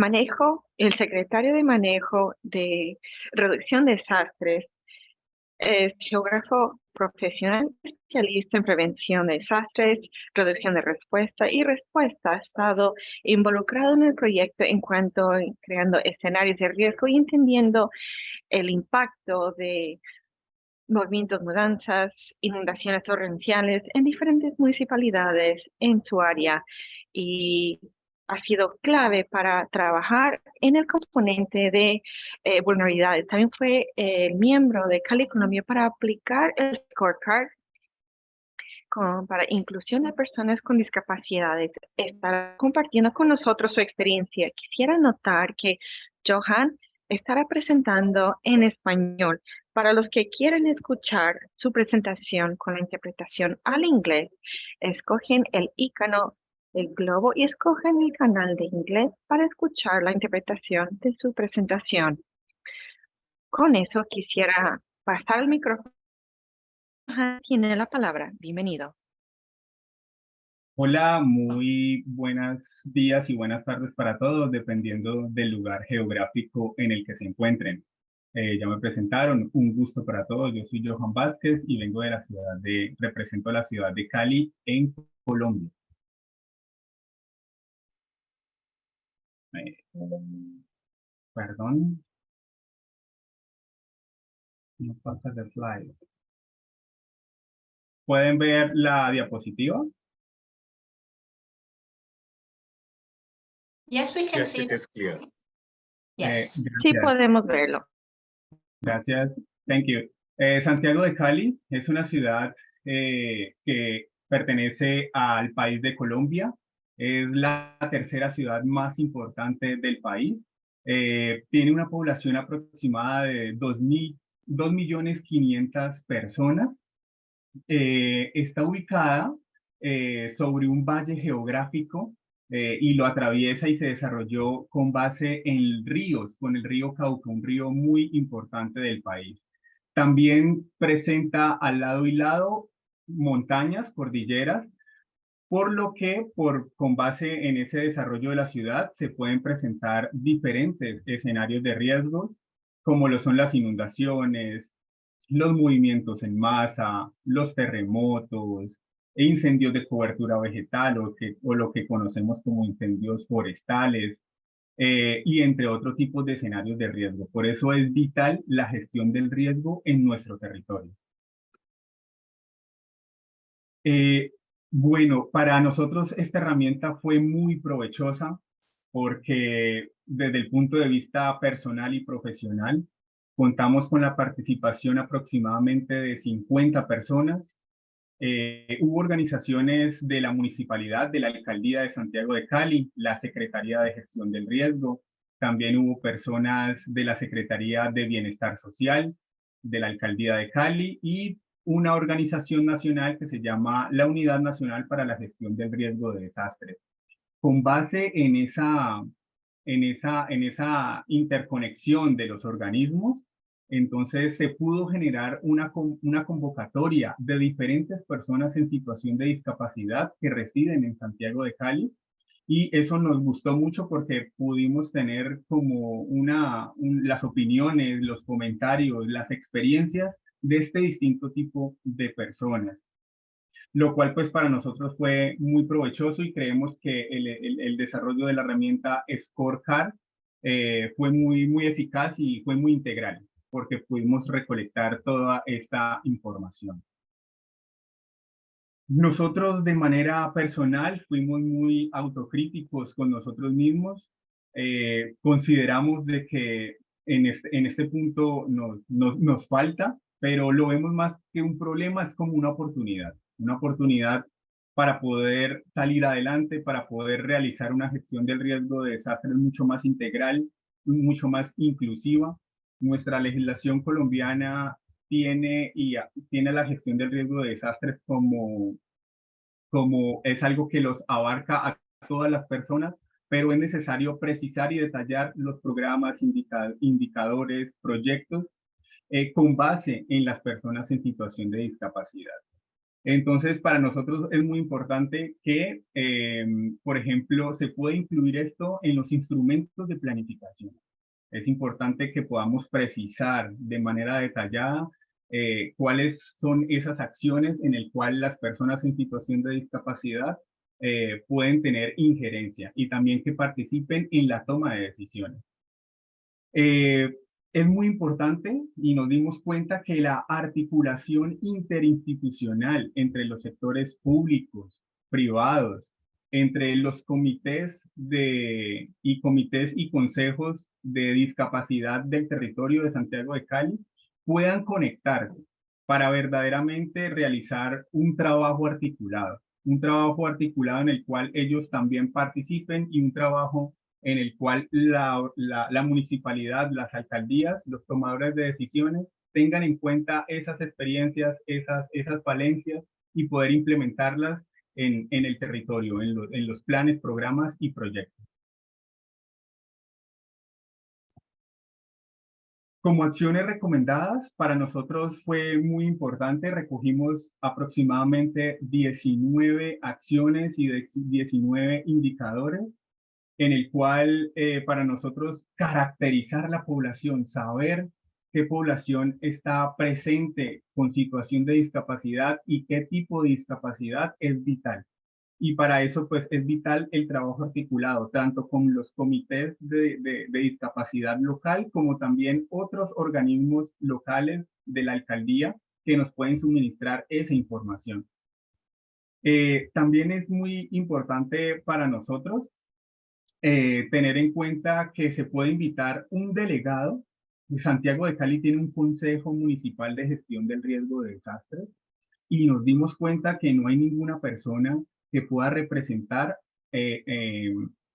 secretario de manejo de reducción de desastres. Es geógrafo profesional, especialista en prevención de desastres, reducción de respuesta y respuesta. Ha estado involucrado en el proyecto en cuanto a creando escenarios de riesgo y entendiendo el impacto de movimientos, mudanzas, inundaciones torrenciales en diferentes municipalidades en su área y ha sido clave para trabajar en el componente de vulnerabilidades. También fue miembro de Cali Colombia para aplicar el scorecard para inclusión de personas con discapacidades. Estará compartiendo con nosotros su experiencia. Quisiera notar que Johan estará presentando en español. Para los que quieren escuchar su presentación con la interpretación al inglés, escogen el icono del globo y escogen el canal de inglés para escuchar la interpretación de su presentación. Con eso quisiera pasar el micrófono. Johan tiene la palabra. Bienvenido. Hola, muy buenos días y buenas tardes para todos, dependiendo del lugar geográfico en el que se encuentren. Ya me presentaron, un gusto para todos. Yo soy Johan Vázquez y vengo de represento a la ciudad de Cali en Colombia. Perdón, no pasa el slide. ¿Pueden ver la diapositiva? Yes, we can Yes, see it is clear. Yes. Sí, Gracias. podemos verlo. Gracias. Thank you. Santiago de Cali es una ciudad que pertenece al país de Colombia. Es la tercera ciudad más importante del país. Tiene una población aproximada de 2.500.000 personas. Está ubicada sobre un valle geográfico y lo atraviesa y se desarrolló con base en ríos, con el río Cauca, un río muy importante del país. También presenta al lado y lado montañas, cordilleras, por lo que con base en ese desarrollo de la ciudad se pueden presentar diferentes escenarios de riesgos, como lo son las inundaciones, los movimientos en masa, los terremotos, e incendios de cobertura vegetal o lo que conocemos como incendios forestales, y entre otros tipos de escenarios de riesgo. Por eso es vital la gestión del riesgo en nuestro territorio. Bueno, para nosotros esta herramienta fue muy provechosa porque desde el punto de vista personal y profesional, contamos con la participación aproximadamente de 50 personas. Hubo organizaciones de la municipalidad, de la alcaldía de Santiago de Cali, la Secretaría de Gestión del Riesgo, también hubo personas de la Secretaría de Bienestar Social, de la alcaldía de Cali y una organización nacional que se llama la Unidad Nacional para la Gestión del Riesgo de Desastres. Con base en esa interconexión de los organismos, entonces se pudo generar una convocatoria de diferentes personas en situación de discapacidad que residen en Santiago de Cali, y eso nos gustó mucho porque pudimos tener como las opiniones, los comentarios, las experiencias de este distinto tipo de personas, lo cual pues para nosotros fue muy provechoso y creemos que el desarrollo de la herramienta Scorecard fue muy eficaz y fue muy integral porque pudimos recolectar toda esta información. Nosotros de manera personal fuimos muy autocríticos con nosotros mismos. Consideramos de que en este punto nos falta, pero lo vemos más que un problema, es como una oportunidad para poder salir adelante, para poder realizar una gestión del riesgo de desastres mucho más integral, mucho más inclusiva. Nuestra legislación colombiana tiene la gestión del riesgo de desastres como es algo que los abarca a todas las personas, pero es necesario precisar y detallar los programas, indicadores, proyectos con base en las personas en situación de discapacidad. Entonces, para nosotros es muy importante que, por ejemplo, se pueda incluir esto en los instrumentos de planificación. Es importante que podamos precisar de manera detallada cuáles son esas acciones en el cual las personas en situación de discapacidad pueden tener injerencia y también que participen en la toma de decisiones. Es muy importante y nos dimos cuenta que la articulación interinstitucional entre los sectores públicos, privados, entre los comités y consejos de discapacidad del territorio de Santiago de Cali puedan conectarse para verdaderamente realizar un trabajo articulado en el cual ellos también participen y un trabajo en el cual la municipalidad, las alcaldías, los tomadores de decisiones tengan en cuenta esas experiencias, esas falencias y poder implementarlas en el territorio, en los planes, programas y proyectos. Como acciones recomendadas, para nosotros fue muy importante, recogimos aproximadamente 19 acciones y 19 indicadores en el cual para nosotros caracterizar la población, saber qué población está presente con situación de discapacidad y qué tipo de discapacidad es vital. Y para eso pues es vital el trabajo articulado, tanto con los comités de discapacidad local como también otros organismos locales de la alcaldía que nos pueden suministrar esa información. También es muy importante para nosotros tener en cuenta que se puede invitar un delegado. Santiago de Cali tiene un consejo municipal de gestión del riesgo de desastres y nos dimos cuenta que no hay ninguna persona que pueda representar eh,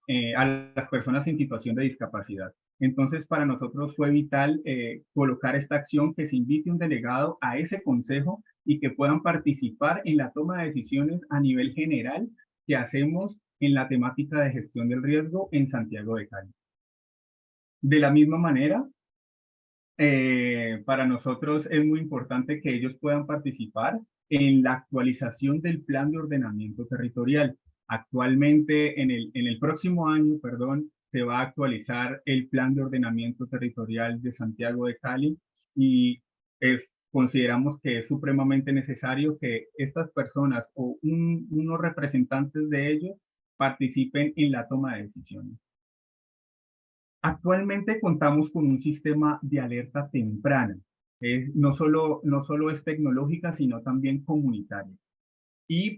eh, a las personas en situación de discapacidad. Entonces, para nosotros fue vital colocar esta acción, que se invite un delegado a ese consejo y que puedan participar en la toma de decisiones a nivel general que hacemos en la temática de gestión del riesgo en Santiago de Cali. De la misma manera, para nosotros es muy importante que ellos puedan participar en la actualización del plan de ordenamiento territorial. Actualmente, en el próximo año, perdón, se va a actualizar el plan de ordenamiento territorial de Santiago de Cali y consideramos que es supremamente necesario que estas personas o unos representantes de ellos participen en la toma de decisiones. Actualmente contamos con un sistema de alerta temprana. No solo es tecnológica, sino también comunitaria.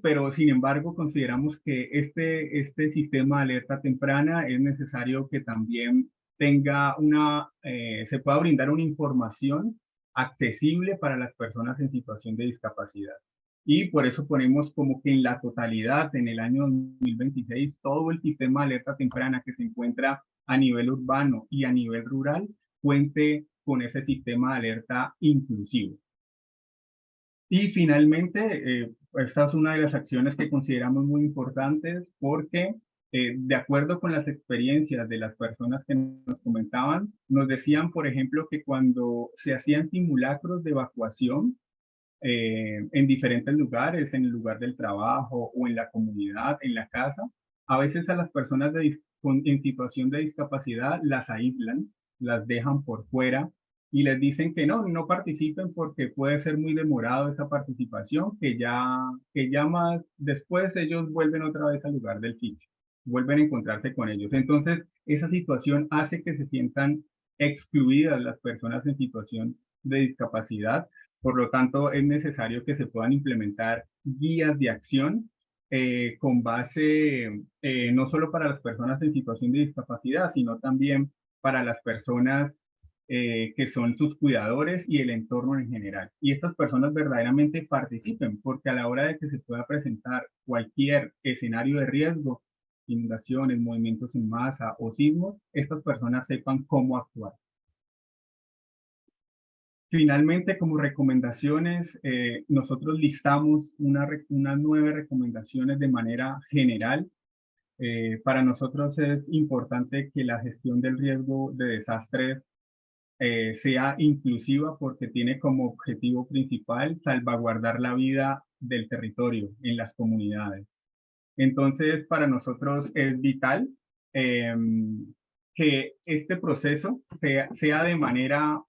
Pero sin embargo, consideramos que este sistema de alerta temprana es necesario que también se pueda brindar una información accesible para las personas en situación de discapacidad. Y por eso ponemos como que en la totalidad, en el año 2026, todo el sistema de alerta temprana que se encuentra a nivel urbano y a nivel rural cuente con ese sistema de alerta inclusivo. Y finalmente, esta es una de las acciones que consideramos muy importantes porque de acuerdo con las experiencias de las personas que nos comentaban, nos decían, por ejemplo, que cuando se hacían simulacros de evacuación en diferentes lugares, en el lugar del trabajo o en la comunidad, en la casa, a veces a las personas en situación de discapacidad las aíslan, las dejan por fuera y les dicen que no participen porque puede ser muy demorado esa participación, que ya más después ellos vuelven otra vez al lugar del sitio, vuelven a encontrarse con ellos. Entonces, esa situación hace que se sientan excluidas las personas en situación de discapacidad. Por lo tanto, es necesario que se puedan implementar guías de acción con base no solo para las personas en situación de discapacidad, sino también para las personas que son sus cuidadores y el entorno en general. Y estas personas verdaderamente participen, porque a la hora de que se pueda presentar cualquier escenario de riesgo, inundaciones, movimientos en masa o sismos, estas personas sepan cómo actuar. Finalmente, como recomendaciones, nosotros listamos unas 9 recomendaciones de manera general. Para nosotros es importante que la gestión del riesgo de desastres sea inclusiva porque tiene como objetivo principal salvaguardar la vida del territorio en las comunidades. Entonces, para nosotros es vital que este proceso sea de manera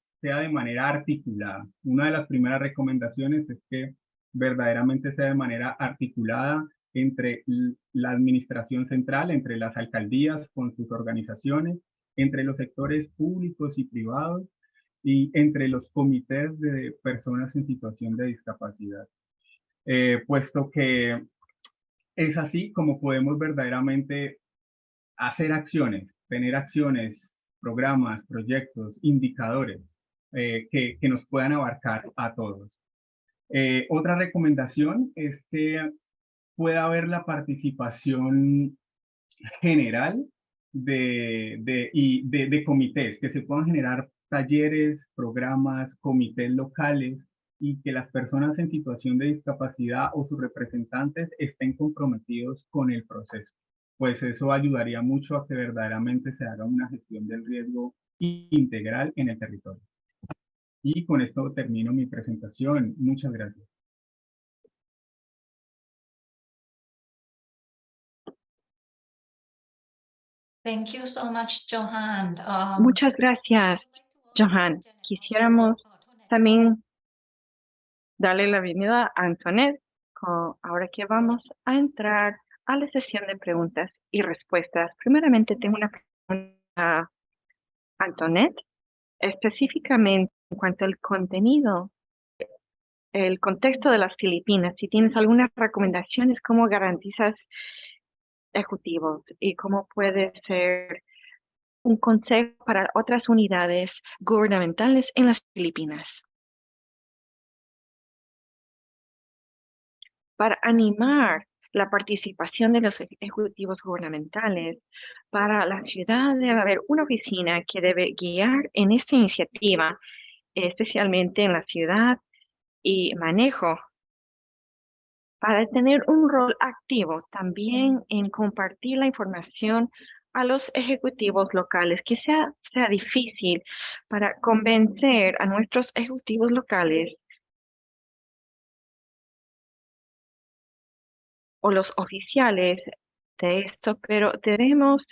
articulada. Una de las primeras recomendaciones es que verdaderamente sea de manera articulada entre la administración central, entre las alcaldías con sus organizaciones, entre los sectores públicos y privados y entre los comités de personas en situación de discapacidad. Puesto que es así como podemos verdaderamente hacer acciones, tener acciones, programas, proyectos, indicadores que nos puedan abarcar a todos. Otra recomendación es que pueda haber la participación general de comités, que se puedan generar talleres, programas, comités locales y que las personas en situación de discapacidad o sus representantes estén comprometidos con el proceso. Pues eso ayudaría mucho a que verdaderamente se haga una gestión del riesgo integral en el territorio. Y con esto termino mi presentación. Muchas gracias. Thank you so much, Johan. Muchas gracias, Johan. Quisiéramos también darle la bienvenida a Antoinette, ahora que vamos a entrar a la sesión de preguntas y respuestas. Primeramente, tengo una pregunta a Antoinette, específicamente en cuanto al contenido, el contexto de las Filipinas. Si tienes algunas recomendaciones, ¿cómo garantizas ejecutivos y cómo puede ser un consejo para otras unidades gubernamentales en las Filipinas? Para animar la participación de los ejecutivos gubernamentales, para la ciudad debe haber una oficina que debe guiar en esta iniciativa, especialmente en la ciudad y manejo, para tener un rol activo también en compartir la información a los ejecutivos locales, que sea difícil para convencer a nuestros ejecutivos locales o los oficiales de esto, pero debemos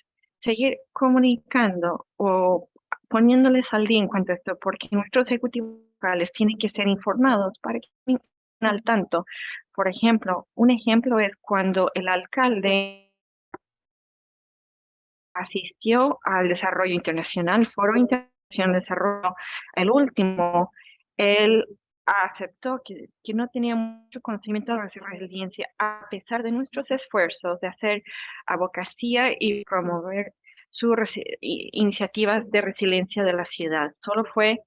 seguir comunicando o poniéndoles al día en cuanto a esto, porque nuestros ejecutivos locales tienen que ser informados para que estén al tanto. Por ejemplo, un ejemplo es cuando el alcalde asistió al Desarrollo Internacional, Foro Internacional de Desarrollo, el último, él aceptó que no tenía mucho conocimiento de la resiliencia, a pesar de nuestros esfuerzos de hacer advocacia y promover sus iniciativas de resiliencia de la ciudad. Solo fue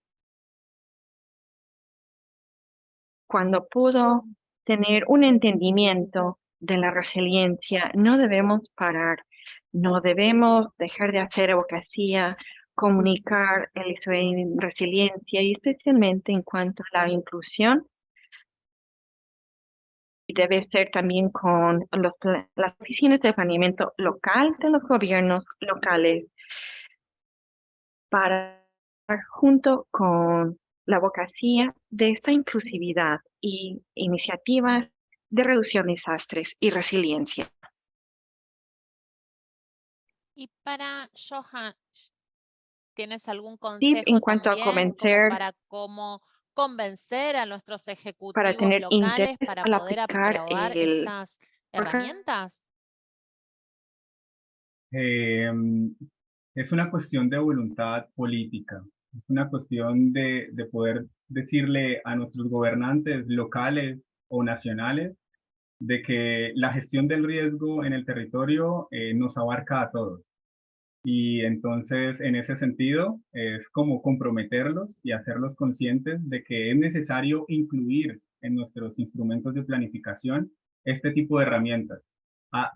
cuando pudo tener un entendimiento de la resiliencia. No debemos parar, no debemos dejar de hacer advocacia, comunicar el resiliencia y especialmente en cuanto a la inclusión. Y debe ser también con las oficinas de planeamiento local de los gobiernos locales para junto con la advocacia de esta inclusividad y iniciativas de reducción de desastres y resiliencia. Y para Johan, ¿tienes algún Sí, consejo en cuanto a también convencer, para cómo convencer a nuestros para ejecutivos tener locales interés para al poder aplicar aprobar estas herramientas? Es una cuestión de voluntad política, es una cuestión de poder decirle a nuestros gobernantes locales o nacionales de que la gestión del riesgo en el territorio nos abarca a todos. Y entonces, en ese sentido, es como comprometerlos y hacerlos conscientes de que es necesario incluir en nuestros instrumentos de planificación este tipo de herramientas.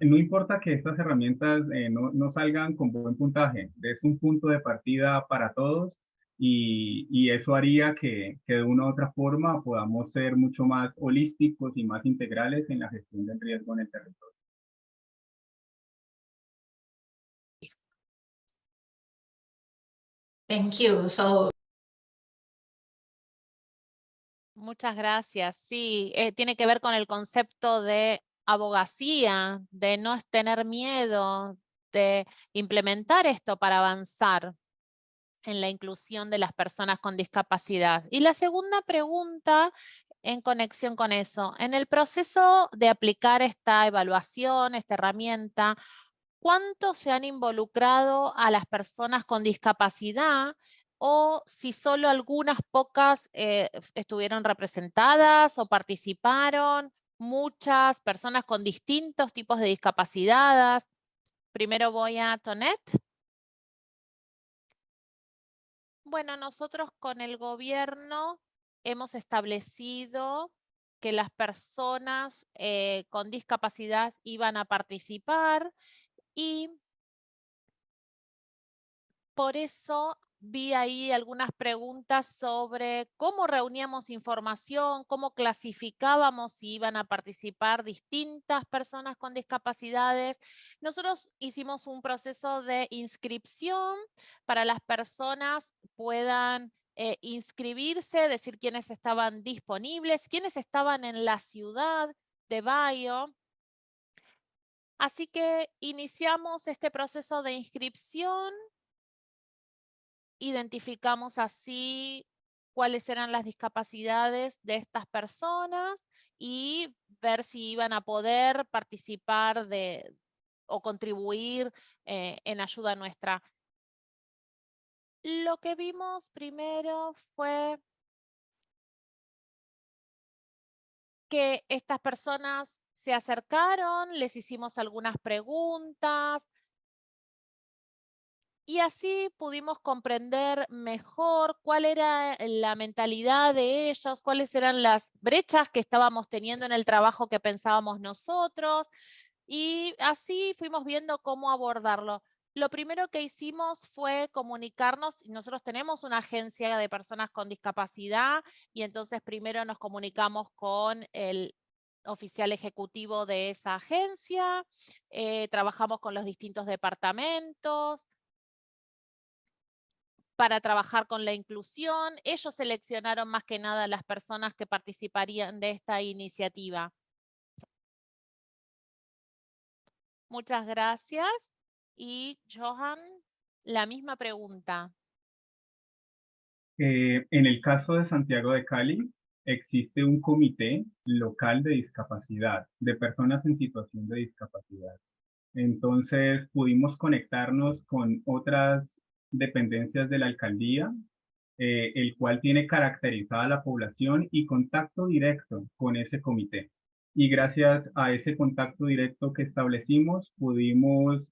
No importa que estas herramientas no salgan con buen puntaje, es un punto de partida para todos y eso haría que de una u otra forma podamos ser mucho más holísticos y más integrales en la gestión del riesgo en el territorio. Thank you. So, Muchas gracias. Sí, tiene que ver con el concepto de abogacía, de no tener miedo, de implementar esto para avanzar en la inclusión de las personas con discapacidad. Y la segunda pregunta en conexión con eso, en el proceso de aplicar esta evaluación, esta herramienta, ¿cuánto se han involucrado a las personas con discapacidad o si solo algunas pocas estuvieron representadas o participaron? Muchas personas con distintos tipos de discapacidades. Primero voy a Tonet. Bueno, nosotros con el gobierno hemos establecido que las personas con discapacidad iban a participar y por eso vi ahí algunas preguntas sobre cómo reuníamos información, cómo clasificábamos si iban a participar distintas personas con discapacidades. Nosotros hicimos un proceso de inscripción para las personas puedan inscribirse, decir quiénes estaban disponibles, quiénes estaban en la ciudad de Bayo. Así que iniciamos este proceso de inscripción. Identificamos así cuáles eran las discapacidades de estas personas y ver si iban a poder participar o contribuir en ayuda nuestra. Lo que vimos primero fue que estas personas se acercaron, les hicimos algunas preguntas, y así pudimos comprender mejor cuál era la mentalidad de ellos, cuáles eran las brechas que estábamos teniendo en el trabajo que pensábamos nosotros, y así fuimos viendo cómo abordarlo. Lo primero que hicimos fue comunicarnos, nosotros tenemos una agencia de personas con discapacidad, y entonces primero nos comunicamos con el oficial ejecutivo de esa agencia, trabajamos con los distintos departamentos, para trabajar con la inclusión. Ellos seleccionaron más que nada las personas que participarían de esta iniciativa. Muchas gracias. Y Johan, la misma pregunta. En el caso de Santiago de Cali, existe un comité local de discapacidad, de personas en situación de discapacidad. Entonces pudimos conectarnos con otras dependencias de la alcaldía, el cual tiene caracterizada la población y contacto directo con ese comité. Y gracias a ese contacto directo que establecimos, pudimos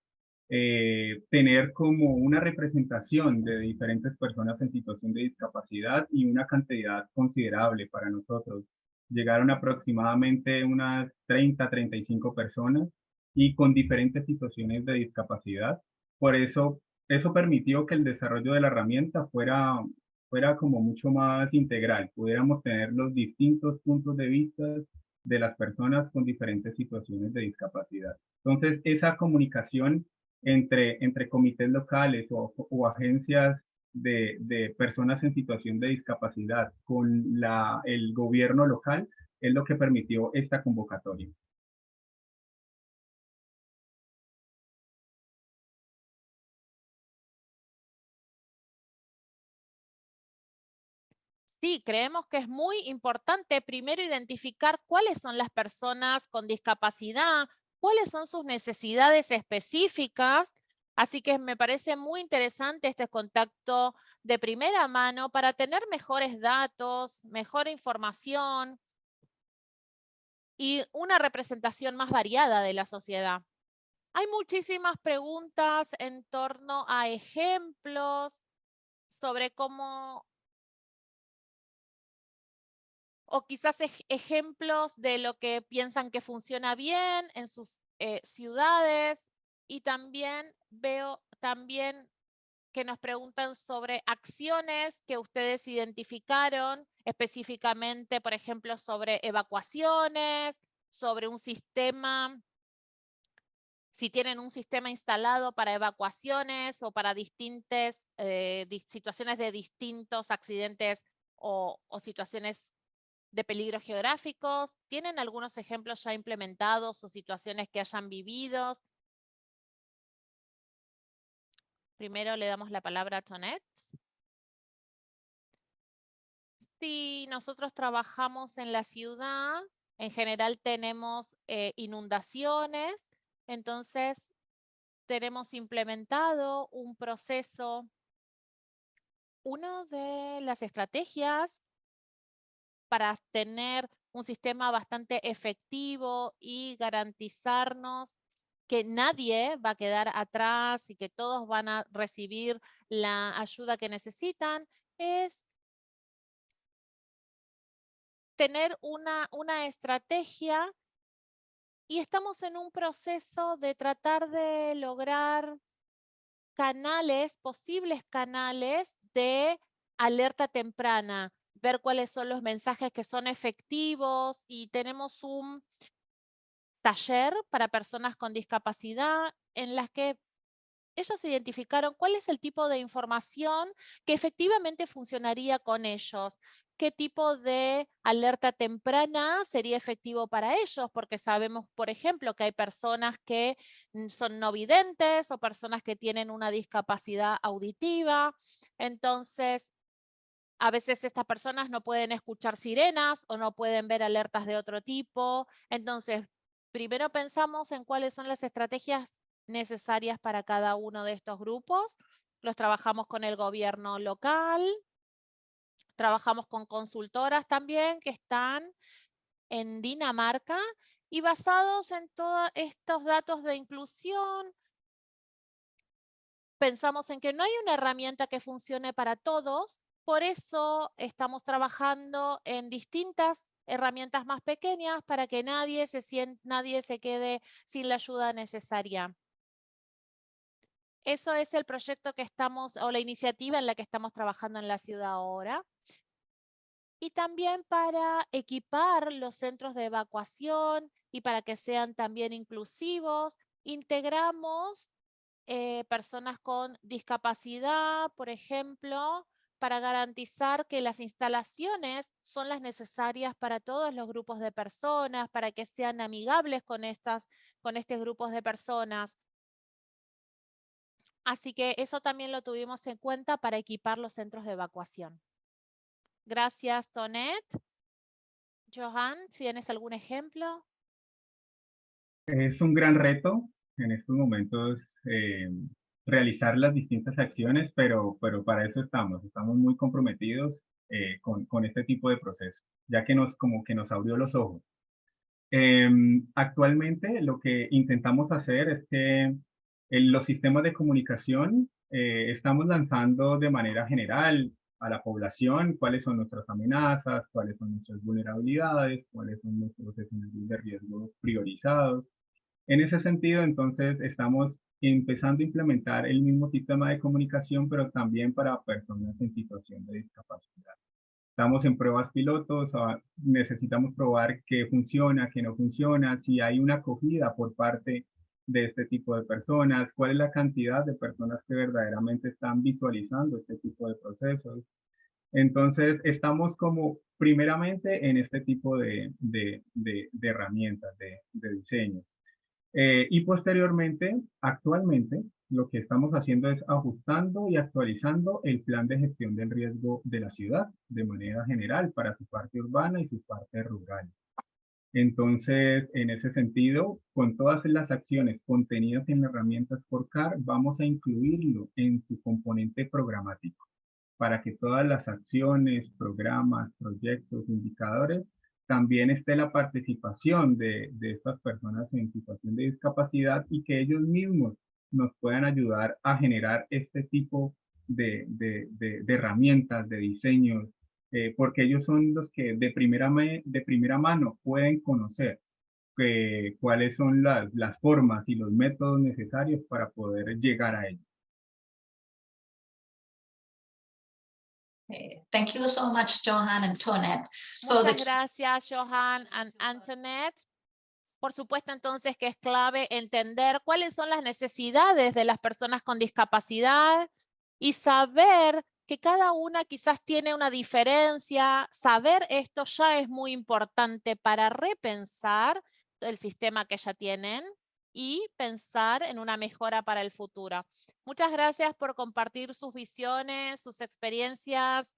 tener como una representación de diferentes personas en situación de discapacidad y una cantidad considerable para nosotros. Llegaron aproximadamente unas 30-35 personas y con diferentes situaciones de discapacidad. Por eso, eso permitió que el desarrollo de la herramienta fuera como mucho más integral, pudiéramos tener los distintos puntos de vista de las personas con diferentes situaciones de discapacidad. Entonces, esa comunicación entre comités locales o agencias de personas en situación de discapacidad con el gobierno local es lo que permitió esta convocatoria. Sí, creemos que es muy importante primero identificar cuáles son las personas con discapacidad, cuáles son sus necesidades específicas. Así que me parece muy interesante este contacto de primera mano para tener mejores datos, mejor información y una representación más variada de la sociedad. Hay muchísimas preguntas en torno a ejemplos sobre cómo, o quizás ejemplos de lo que piensan que funciona bien en sus ciudades, y también veo que nos preguntan sobre acciones que ustedes identificaron específicamente, por ejemplo, sobre evacuaciones, sobre un sistema, si tienen un sistema instalado para evacuaciones o para distintas situaciones de distintos accidentes o situaciones de peligros geográficos. ¿Tienen algunos ejemplos ya implementados o situaciones que hayan vivido? Primero le damos la palabra a Tonet. Si nosotros trabajamos en la ciudad, en general tenemos inundaciones, entonces tenemos implementado un proceso. Una de las estrategias para tener un sistema bastante efectivo y garantizarnos que nadie va a quedar atrás y que todos van a recibir la ayuda que necesitan, es tener una estrategia, y estamos en un proceso de tratar de lograr posibles canales de alerta temprana, ver cuáles son los mensajes que son efectivos, y tenemos un taller para personas con discapacidad en las que ellos identificaron cuál es el tipo de información que efectivamente funcionaría con ellos, qué tipo de alerta temprana sería efectivo para ellos, porque sabemos, por ejemplo, que hay personas que son no videntes o personas que tienen una discapacidad auditiva. Entonces, a veces estas personas no pueden escuchar sirenas o no pueden ver alertas de otro tipo. Entonces, primero pensamos en cuáles son las estrategias necesarias para cada uno de estos grupos. Los trabajamos con el gobierno local, trabajamos con consultoras también que están en Dinamarca, y basados en todos estos datos de inclusión, pensamos en que no hay una herramienta que funcione para todos. Por eso estamos trabajando en distintas herramientas más pequeñas para que nadie se quede sin la ayuda necesaria. Eso es el proyecto que estamos, o la iniciativa en la que estamos trabajando en la ciudad ahora. Y también para equipar los centros de evacuación y para que sean también inclusivos, integramos personas con discapacidad, por ejemplo, para garantizar que las instalaciones son las necesarias para todos los grupos de personas, para que sean amigables con estos grupos de personas. Así que eso también lo tuvimos en cuenta para equipar los centros de evacuación. Gracias, Tonet. Johan, ¿tienes algún ejemplo? Es un gran reto en estos momentos realizar las distintas acciones, pero para eso estamos muy comprometidos con este tipo de proceso, ya que como que nos abrió los ojos. Actualmente lo que intentamos hacer es que en los sistemas de comunicación estamos lanzando de manera general a la población cuáles son nuestras amenazas, cuáles son nuestras vulnerabilidades, cuáles son nuestros escenarios de riesgo priorizados. En ese sentido, entonces, estamos empezando a implementar el mismo sistema de comunicación, pero también para personas en situación de discapacidad. Estamos en pruebas pilotos, necesitamos probar qué funciona, qué no funciona, si hay una acogida por parte de este tipo de personas, cuál es la cantidad de personas que verdaderamente están visualizando este tipo de procesos. Entonces, estamos como primeramente en este tipo de herramientas, de diseño. Y posteriormente, actualmente, lo que estamos haciendo es ajustando y actualizando el plan de gestión del riesgo de la ciudad de manera general para su parte urbana y su parte rural. Entonces, en ese sentido, con todas las acciones contenidas en la herramienta ScoreCard, vamos a incluirlo en su componente programático para que todas las acciones, programas, proyectos, indicadores también esté la participación de estas personas en situación de discapacidad y que ellos mismos nos puedan ayudar a generar este tipo de herramientas, de diseños, porque ellos son los que de primera mano pueden conocer cuáles son las formas y los métodos necesarios para poder llegar a ellos. Thank you so much, Johan and Antoinette. So Muchas gracias, Johan and Antoinette. Por supuesto, entonces, que es clave entender cuáles son las necesidades de las personas con discapacidad y saber que cada una quizás tiene una diferencia. Saber esto ya es muy importante para repensar el sistema que ya tienen y pensar en una mejora para el futuro. Muchas gracias por compartir sus visiones, sus experiencias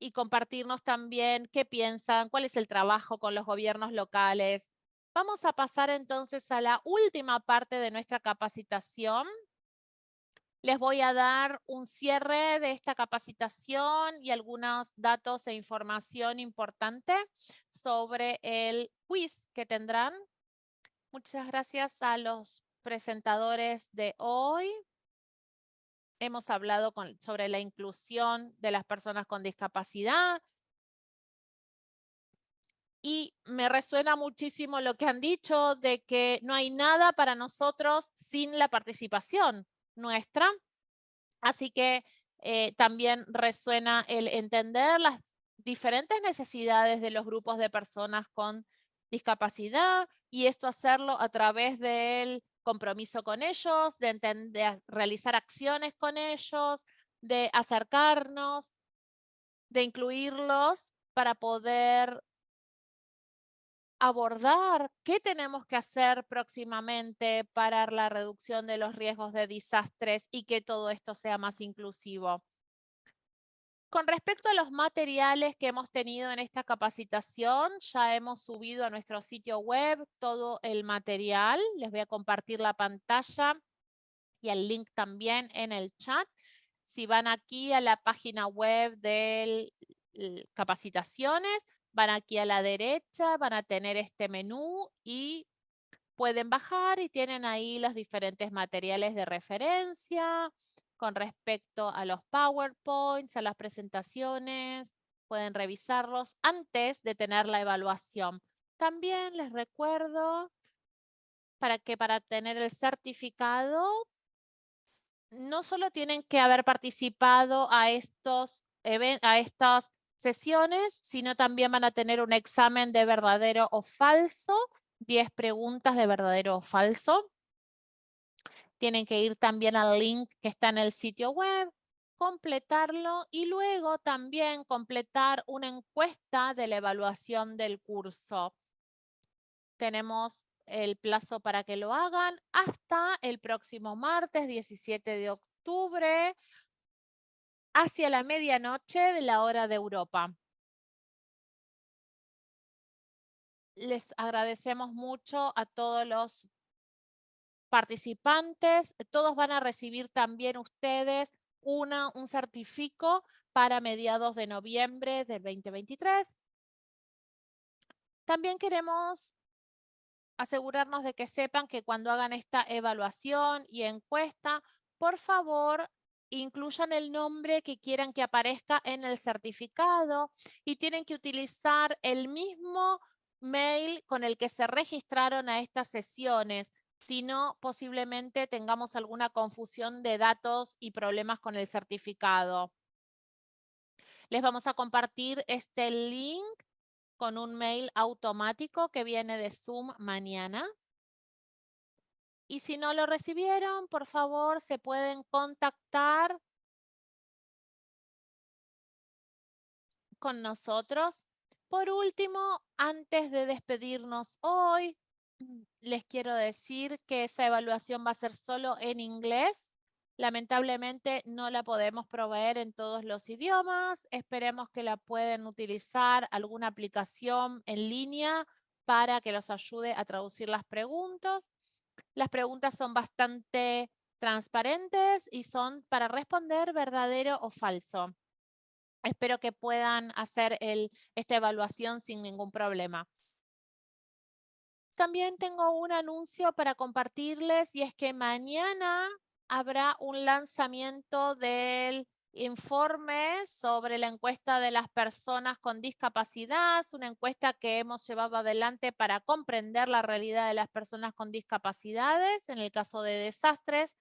y compartirnos también qué piensan, cuál es el trabajo con los gobiernos locales. Vamos a pasar entonces a la última parte de nuestra capacitación. Les voy a dar un cierre de esta capacitación y algunos datos e información importante sobre el quiz que tendrán. Muchas gracias a los presentadores de hoy. Hemos hablado sobre la inclusión de las personas con discapacidad. Y me resuena muchísimo lo que han dicho de que no hay nada para nosotros sin la participación nuestra. Así que también resuena el entender las diferentes necesidades de los grupos de personas con discapacidad y esto hacerlo a través del compromiso con ellos, de realizar acciones con ellos, de acercarnos, de incluirlos para poder abordar qué tenemos que hacer próximamente para la reducción de los riesgos de desastres y que todo esto sea más inclusivo. Con respecto a los materiales que hemos tenido en esta capacitación, ya hemos subido a nuestro sitio web todo el material. Les voy a compartir la pantalla y el link también en el chat. Si van aquí a la página web de capacitaciones, van aquí a la derecha, van a tener este menú y pueden bajar y tienen ahí los diferentes materiales de referencia con respecto a los PowerPoints, a las presentaciones. Pueden revisarlos antes de tener la evaluación. También les recuerdo que para tener el certificado no solo tienen que haber participado a estas sesiones, sino también van a tener un examen de verdadero o falso, 10 preguntas de verdadero o falso. Tienen que ir también al link que está en el sitio web, completarlo y luego también completar una encuesta de la evaluación del curso. Tenemos el plazo para que lo hagan hasta el próximo martes 17 de octubre hacia la medianoche de la hora de Europa. Les agradecemos mucho a todos los participantes. Todos van a recibir también ustedes un certificado para mediados de noviembre del 2023. También queremos asegurarnos de que sepan que cuando hagan esta evaluación y encuesta, por favor, incluyan el nombre que quieran que aparezca en el certificado y tienen que utilizar el mismo mail con el que se registraron a estas sesiones. Si no, posiblemente tengamos alguna confusión de datos y problemas con el certificado. Les vamos a compartir este link con un mail automático que viene de Zoom mañana. Y si no lo recibieron, por favor, se pueden contactar con nosotros. Por último, antes de despedirnos hoy, les quiero decir que esa evaluación va a ser solo en inglés. Lamentablemente no la podemos proveer en todos los idiomas. Esperemos que la pueden utilizar alguna aplicación en línea para que los ayude a traducir las preguntas. Las preguntas son bastante transparentes y son para responder verdadero o falso. espero que puedan hacer esta evaluación sin ningún problema. También tengo un anuncio para compartirles y es que mañana habrá un lanzamiento del informe sobre la encuesta de las personas con discapacidad. Es una encuesta que hemos llevado adelante para comprender la realidad de las personas con discapacidades en el caso de desastres.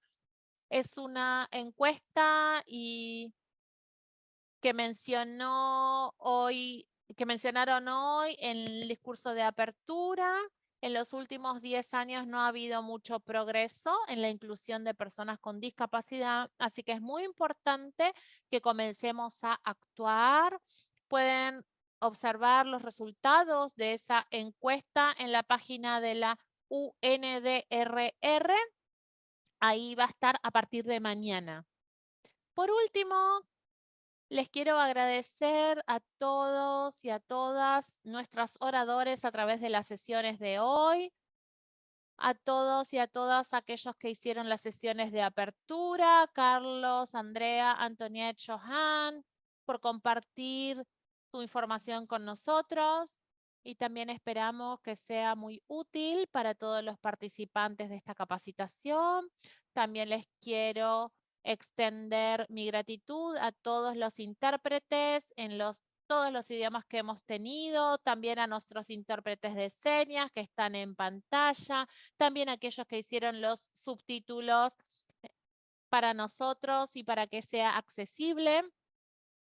Es una encuesta que mencionaron hoy en el discurso de apertura. En los últimos 10 años no ha habido mucho progreso en la inclusión de personas con discapacidad, así que es muy importante que comencemos a actuar. Pueden observar los resultados de esa encuesta en la página de la UNDRR. Ahí va a estar a partir de mañana. Por último, les quiero agradecer a todos y a todas nuestros oradores a través de las sesiones de hoy, a todos y a todas aquellos que hicieron las sesiones de apertura, Carlos, Andrea, Antoniette, Johan, por compartir su información con nosotros y también esperamos que sea muy útil para todos los participantes de esta capacitación. También les quiero extender mi gratitud a todos los intérpretes en todos los idiomas que hemos tenido, también a nuestros intérpretes de señas que están en pantalla, también a aquellos que hicieron los subtítulos para nosotros y para que sea accesible.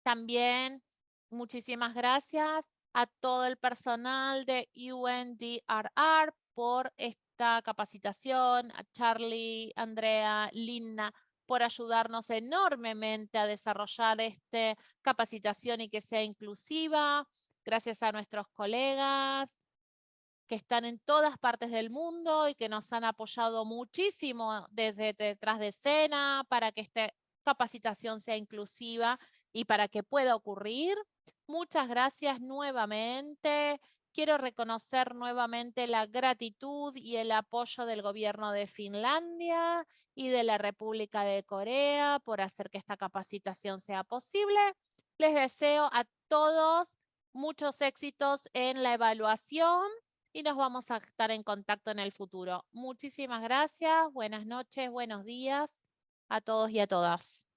También muchísimas gracias a todo el personal de UNDRR por esta capacitación, a Charlie, Andrea, Linda, por ayudarnos enormemente a desarrollar esta capacitación y que sea inclusiva. Gracias a nuestros colegas que están en todas partes del mundo y que nos han apoyado muchísimo desde detrás de escena para que esta capacitación sea inclusiva y para que pueda ocurrir. Muchas gracias nuevamente. Quiero reconocer nuevamente la gratitud y el apoyo del gobierno de Finlandia y de la República de Corea por hacer que esta capacitación sea posible. Les deseo a todos muchos éxitos en la evaluación y nos vamos a estar en contacto en el futuro. Muchísimas gracias, buenas noches, buenos días a todos y a todas.